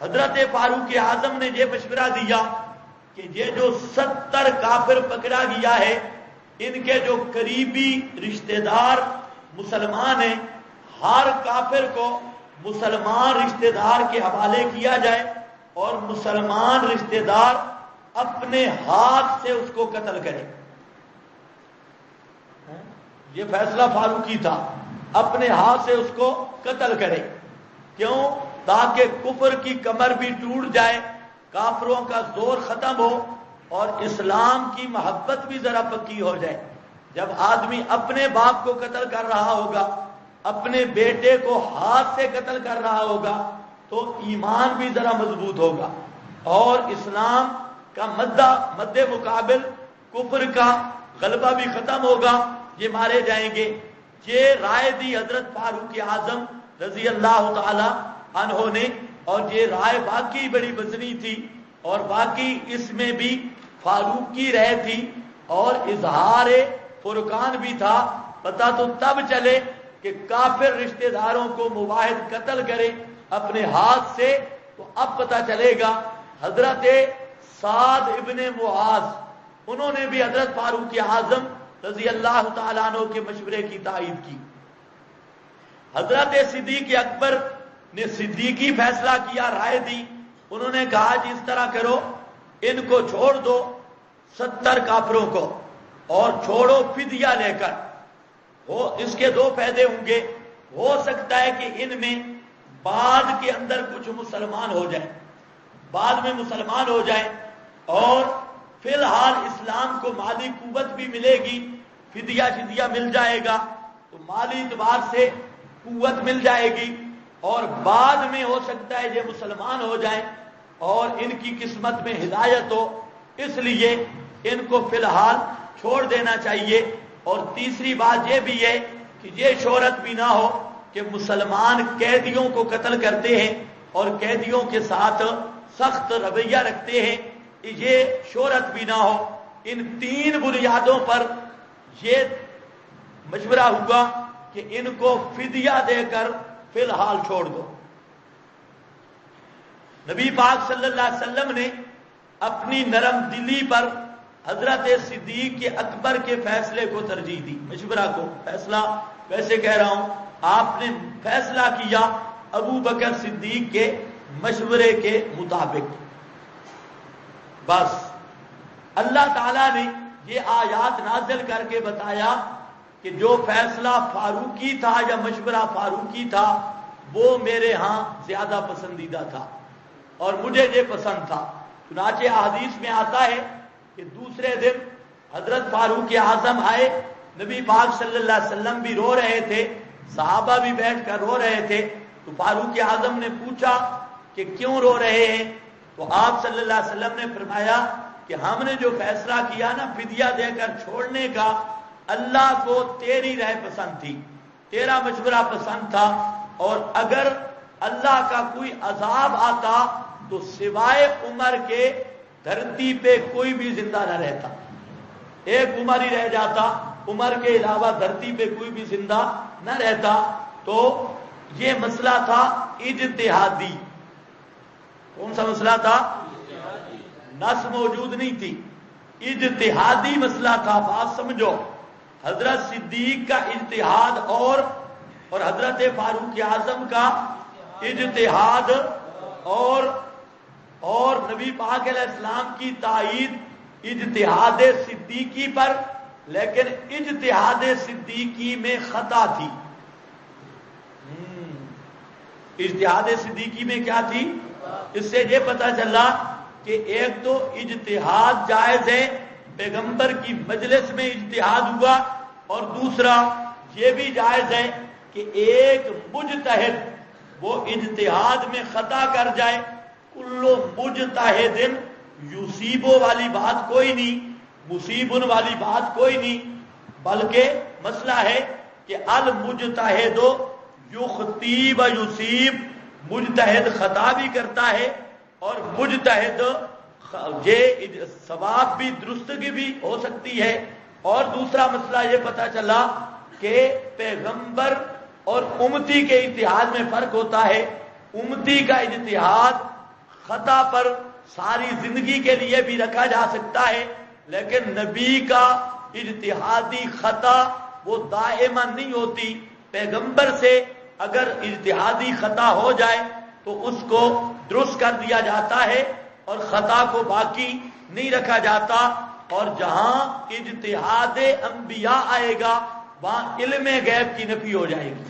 حضرت فاروق اعظم نے یہ مشورہ دیا کہ یہ جو 70 کافر پکڑا گیا ہے، ان کے جو قریبی رشتہ دار مسلمان ہیں، ہر کافر کو مسلمان رشتہ دار کے حوالے کیا جائے، اور مسلمان رشتہ دار اپنے ہاتھ سے اس کو قتل کرے۔ یہ فیصلہ فاروقی تھا، اپنے ہاتھ سے اس کو قتل کرے۔ کیوں؟ تاکہ کفر کی کمر بھی ٹوٹ جائے، کافروں کا زور ختم ہو، اور اسلام کی محبت بھی ذرا پکی ہو جائے۔ جب آدمی اپنے باپ کو قتل کر رہا ہوگا، اپنے بیٹے کو ہاتھ سے قتل کر رہا ہوگا، تو ایمان بھی ذرا مضبوط ہوگا، اور اسلام کا مد مقابل کفر کا غلبہ بھی ختم ہوگا، یہ مارے جائیں گے۔ یہ رائے دی حضرت فاروق اعظم رضی اللہ تعالی عنہ نے، اور یہ رائے باقی بڑی وزنی تھی، اور باقی اس میں بھی فاروق کی رائے تھی، اور اظہار فرقان بھی تھا۔ پتہ تو تب چلے کہ کافر رشتہ داروں کو مواحد قتل کرے اپنے ہاتھ سے، تو اب پتہ چلے گا۔ حضرت سعد ابن معاذ، انہوں نے بھی حضرت فاروق اعظم رضی اللہ تعالیٰ عنہ کے مشورے کی تائید کی۔ حضرت صدیق اکبر نے صدیقی فیصلہ کیا، رائے دی۔ انہوں نے کہا جی اس طرح کرو، ان کو چھوڑ دو 70 کافروں کو، اور چھوڑو فدیہ لے کر۔ اس کے 2 فائدے ہوں گے۔ ہو سکتا ہے کہ ان میں بعد کے اندر کچھ مسلمان ہو جائیں، بعد میں مسلمان ہو جائیں، اور فی الحال اسلام کو مالی قوت بھی ملے گی، فدیہ شدیہ مل جائے گا، تو مالی اعتبار سے قوت مل جائے گی، اور بعد میں ہو سکتا ہے یہ مسلمان ہو جائیں اور ان کی قسمت میں ہدایت ہو، اس لیے ان کو فی الحال چھوڑ دینا چاہیے۔ اور تیسری بات یہ بھی ہے کہ یہ شہرت بھی نہ ہو کہ مسلمان قیدیوں کو قتل کرتے ہیں اور قیدیوں کے ساتھ سخت رویہ رکھتے ہیں، یہ شہرت بھی نہ ہو۔ ان 3 بنیادوں پر یہ مشورہ ہوا کہ ان کو فدیہ دے کر فی الحال چھوڑ دو۔ نبی پاک صلی اللہ علیہ وسلم نے اپنی نرم دلی پر حضرت صدیق کے اکبر کے فیصلے کو ترجیح دی، مشورہ کو، فیصلہ ویسے کہہ رہا ہوں، آپ نے فیصلہ کیا ابو بکر صدیق کے مشورے کے مطابق۔ بس اللہ تعالیٰ نے یہ آیات نازل کر کے بتایا کہ جو فیصلہ فاروقی تھا یا مشورہ فاروقی تھا وہ میرے ہاں زیادہ پسندیدہ تھا اور مجھے یہ پسند تھا۔ چنانچہ احادیث میں آتا ہے کہ دوسرے دن حضرت فاروق اعظم آئے، نبی پاک صلی اللہ علیہ وسلم بھی رو رہے تھے، صحابہ بھی بیٹھ کر رو رہے تھے، تو فاروق اعظم نے پوچھا کہ کیوں رو رہے ہیں؟ تو آپ صلی اللہ علیہ وسلم نے فرمایا کہ ہم نے جو فیصلہ کیا نا فدیہ دے کر چھوڑنے کا، اللہ کو تیری رائے پسند تھی، تیرا مشورہ پسند تھا، اور اگر اللہ کا کوئی عذاب آتا تو سوائے عمر کے دھرتی پہ کوئی بھی زندہ نہ رہتا، ایک عمر ہی رہ جاتا، عمر کے علاوہ دھرتی پہ کوئی بھی زندہ نہ رہتا۔ تو یہ مسئلہ تھا اجتہادی۔ کون سا مسئلہ تھا؟ نص موجود نہیں تھی، اجتہادی مسئلہ تھا۔ بات سمجھو، حضرت صدیق کا اجتہاد اور حضرت فاروق اعظم کا اجتہاد اور نبی پاک علیہ السلام کی تائید اجتہاد صدیقی پر، لیکن اجتہاد صدیقی میں خطا تھی۔ اجتہاد صدیقی میں کیا تھی؟ اس سے یہ پتہ چلا کہ ایک تو اجتہاد جائز ہے، پیغمبر کی مجلس میں اجتہاد ہوا، اور دوسرا یہ بھی جائز ہے کہ ایک مجتہد وہ اجتہاد میں خطا کر جائے. کلو مجتہد یصیبو والی بات کوئی نہیں، مصیبن والی بات کوئی نہیں، بلکہ مسئلہ ہے کہ المجتہد یخطی و یصیب، مجتہد خطا بھی کرتا ہے اور مجتہد یہ ثواب بھی درستگی بھی ہو سکتی ہے. اور دوسرا مسئلہ یہ پتا چلا کہ پیغمبر اور امتی کے اجتہاد میں فرق ہوتا ہے. امتی کا اجتہاد خطا پر ساری زندگی کے لیے بھی رکھا جا سکتا ہے، لیکن نبی کا اجتہادی خطا وہ دائما نہیں ہوتی. پیغمبر سے اگر اجتہادی خطا ہو جائے تو اس کو درست کر دیا جاتا ہے اور خطا کو باقی نہیں رکھا جاتا. اور جہاں اجتہاد انبیاء آئے گا وہاں علم غیب کی نفی ہو جائے گی.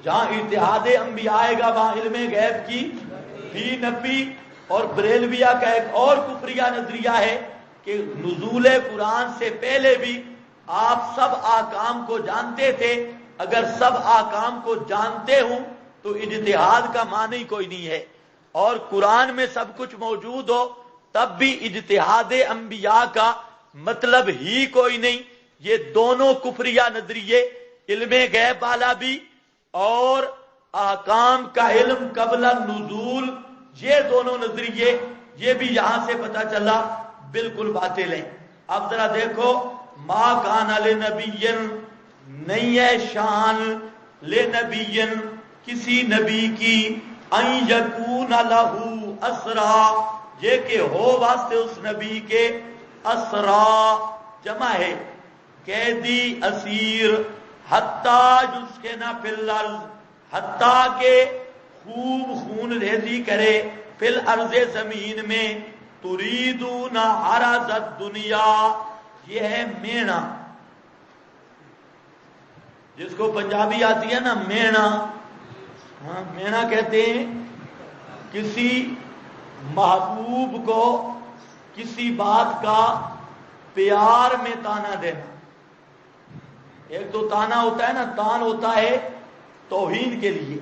جہاں اجتہاد انبیاء آئے گا وہاں علم غیب کی بھی نفی. اور بریلویہ کا ایک اور کفریہ نظریہ ہے کہ نزول قرآن سے پہلے بھی آپ سب احکام کو جانتے تھے. اگر سب احکام کو جانتے ہوں تو اجتہاد کا معنی کوئی نہیں ہے، اور قرآن میں سب کچھ موجود ہو تب بھی اجتہاد انبیاء کا مطلب ہی کوئی نہیں. یہ دونوں کفریہ نظریے، علم غیب والا بھی اور احکام کا علم قبل النزول، یہ دونوں نظریے یہ بھی یہاں سے پتہ چلا بالکل باطل ہیں. اب ذرا دیکھو، ما کان لنبی، نہیں ہے شان لنبی کسی نبی کی، ان یکون لہ اسرا، یہ کہ ہو واسطے اس نبی کے، اسرا جمع ہے قیدی اسیر، حتیٰ یسکن فی الارض، حتیٰ کہ خوب خون ریزی کرے فی الارض زمین میں، تریدون عرض الدنیا، یہ ہے مینا، جس کو پنجابی آتی ہے نا مینا. ہاں مینا کہتے ہیں کسی محبوب کو کسی بات کا پیار میں تانا دینا. ایک تو تانا ہوتا ہے نا، تان ہوتا ہے توہین کے لیے،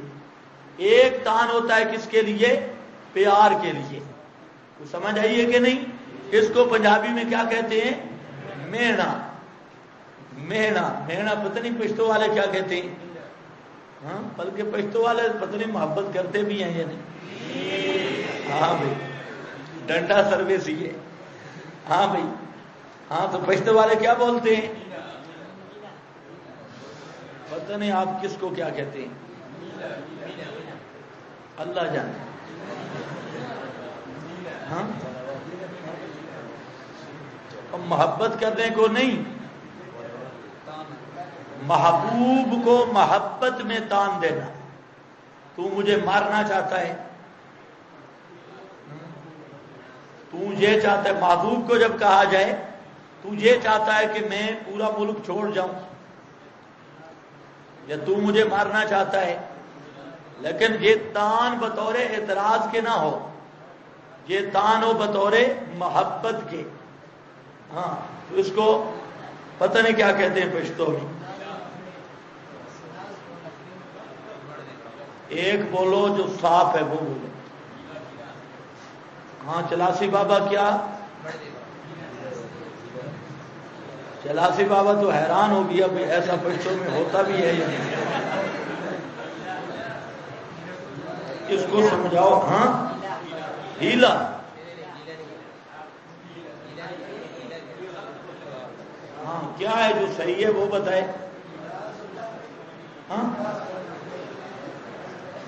ایک تان ہوتا ہے کس کے لیے؟ پیار کے لیے. تو سمجھ آئیے کہ نہیں؟ اس کو پنجابی میں کیا کہتے ہیں؟ مینا. مینا مینا پتہ نہیں پشتو والے کیا کہتے ہیں. ہاں بلکہ پشتو والے پتہ نہیں محبت کرتے بھی ہیں یا نہیں. ہاں بھائی ڈنڈا سروس ہی ہے. ہاں بھائی ہاں، تو پشتو والے کیا بولتے ہیں؟ پتہ نہیں آپ کس کو کیا کہتے ہیں، اللہ جانے. ہاں محبت کرنے کو نہیں، محبوب کو محبت میں تان دینا. تو مجھے مارنا چاہتا ہے، تو یہ چاہتا ہے، محبوب کو جب کہا جائے تو یہ چاہتا ہے کہ میں پورا ملک چھوڑ جاؤں، یا تو مجھے مارنا چاہتا ہے. لیکن یہ تان بطور اعتراض کے نہ ہو، یہ تان ہو بطور محبت کے. ہاں تو اس کو پتہ نہیں کیا کہتے ہیں پشتو میں. ایک بولو جو صاف ہے وہ بولو. ہاں چلاسی بابا کیا؟ چلاسی بابا تو حیران ہو گیا بھائی ایسا پشتوں میں ہوتا بھی ہے یا نہیں. اس کو سمجھاؤ. ہاں ہیلا، ہاں کیا ہے جو صحیح ہے وہ بتائے. ہاں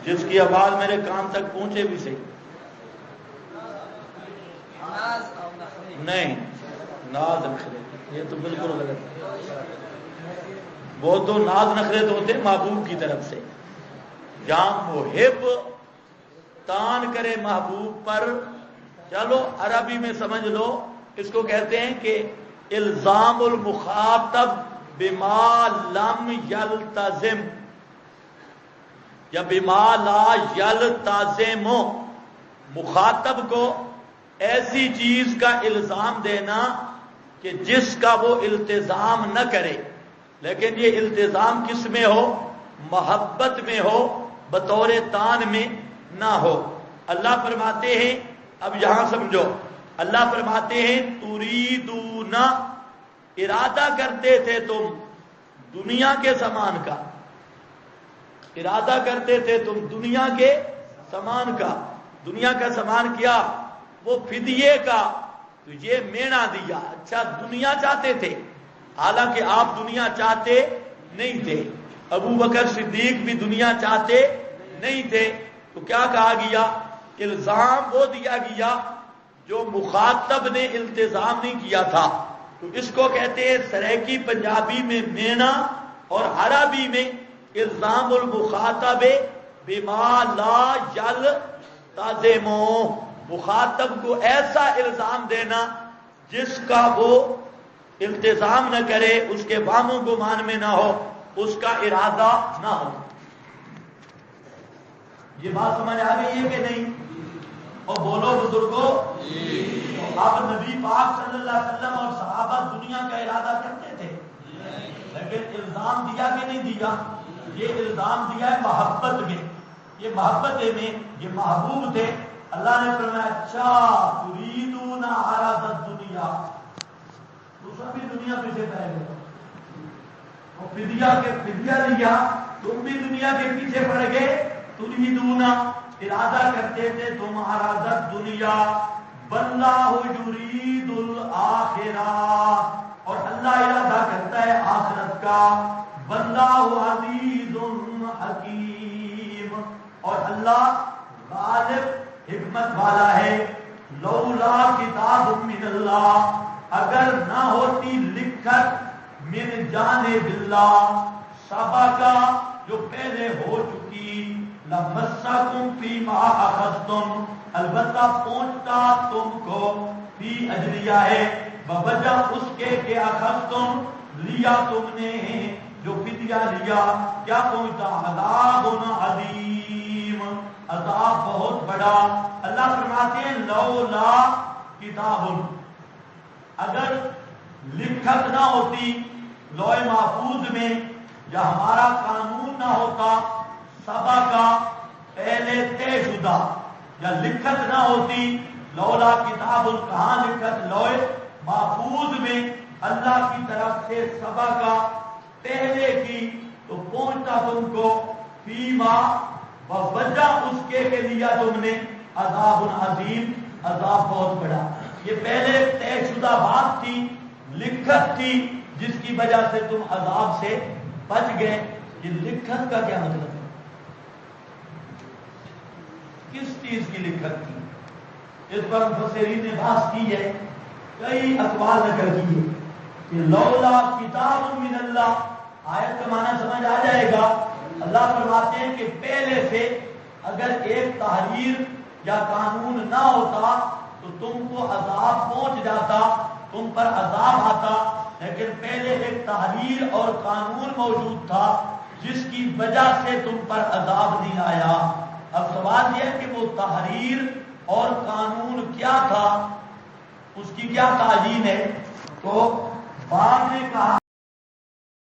جس کی آواز میرے کان تک پہنچے بھی صحیح. نہیں ناز نخرے یہ تو بالکل غلط ہے. وہ تو ناز نخرے تو ہوتے محبوب کی طرف سے. جہاں محب تان کرے محبوب پر، چلو عربی میں سمجھ لو، اس کو کہتے ہیں کہ الزام المخاطب بما لم یلتزم یا بما لا یلتزم. مخاطب کو ایسی چیز کا الزام دینا کہ جس کا وہ التزام نہ کرے. لیکن یہ التزام کس میں ہو؟ محبت میں ہو، بطور تان میں نہ ہو۔ اللہ فرماتے ہیں، اب یہاں سمجھو، اللہ فرماتے ہیں تریدون، ارادہ کرتے تھے تم دنیا کے سامان کا، ارادہ کرتے تھے تم دنیا کے سامان کا۔ دنیا کا سامان کیا؟ وہ فدیے کا، تو یہ مینا دیا۔ اچھا دنیا چاہتے تھے، حالانکہ آپ دنیا چاہتے نہیں تھے، ابو بکر صدیق بھی دنیا چاہتے نہیں تھے، تو کیا کہا گیا؟ الزام وہ دیا گیا جو مخاطب نے التزام نہیں کیا تھا، تو اس کو کہتے ہیں سریکی پنجابی میں مینا، اور عربی میں الزام المخاطب بما لا یلتزمو، مخاطب کو ایسا الزام دینا جس کا وہ التزام نہ کرے، اس کے وام و گمان میں نہ ہو، اس کا ارادہ نہ ہو۔ یہ بات سمجھ آ گئی ہے کہ نہیں؟ اور بولو بزرگوں، اب نبی پاک صلی اللہ علیہ وسلم اور صحابہ دنیا کا ارادہ کرتے تھے، لیکن الزام دیا کہ نہیں دیا؟ یہ الزام دیا ہے محبت میں، یہ محبت میں، یہ محبوب تھے۔ اللہ نے فرمایا اچھا تریدون عرض الدنیا، دوسرا بھی دنیا پیچھے پڑ گئے، اور فدیہ لیا، تم بھی دنیا کے پیچھے پڑ گئے۔ تریدون، ارادہ کرتے تھے تم عرض الدنیا، واللہ یرید الآخرہ، اور اللہ ارادہ کرتا ہے آخرت کا۔ واللہ عزیز حکیم، اور اللہ غالب حکمت والا ہے۔ لولا کتاب من اللہ، اگر نہ ہوتی لکھت من جانب اللہ، سبقہ جو پہلے ہو چکی، لمسکم فیما اخذتم، البتہ پہنچتا تم کو، فی اجریہ ہے بوجہ اس کے کہ اخذتم لیا تم نے، جو فدیہ لیا، کیا پہنچتا؟ عذاب عظیم، عذاب بہت بڑا۔ اللہ فرماتے ہیں لولا کتاب، اگر لکھت نہ ہوتی لوح محفوظ میں، یا ہمارا قانون نہ ہوتا سبا کا پہلے طے شدہ، یا لکھت نہ ہوتی، لولا کتاب، کہاں لکھت؟ لوح محفوظ میں اللہ کی طرف سے سبا کا پہلے کی، تو پہنچتا تم کو فیما، وجہ اس کے لیا تم نے، عذاب عظیم، عذاب بہت بڑا۔ یہ پہلے طے شدہ بات تھی، لکھت تھی، جس کی وجہ سے تم عذاب سے بچ گئے۔ یہ لکھت کا کیا مطلب ہے؟ کس چیز کی لکھت تھی؟ اس پر مفسرین نے بحث کی ہے، کئی اقوال نقل کیے کہ لولا کتاب من اللہ، آیت کا معنی سمجھ آ جائے گا۔ اللہ فرماتے ہیں کہ پہلے سے اگر ایک تحریر یا قانون نہ ہوتا تو تم کو عذاب پہنچ جاتا، تم پر عذاب آتا، لیکن پہلے ایک تحریر اور قانون موجود تھا جس کی وجہ سے تم پر عذاب نہیں آیا۔ اب سوال یہ ہے کہ وہ تحریر اور قانون کیا تھا، اس کی کیا تعین ہے؟ تو بعد نے کہا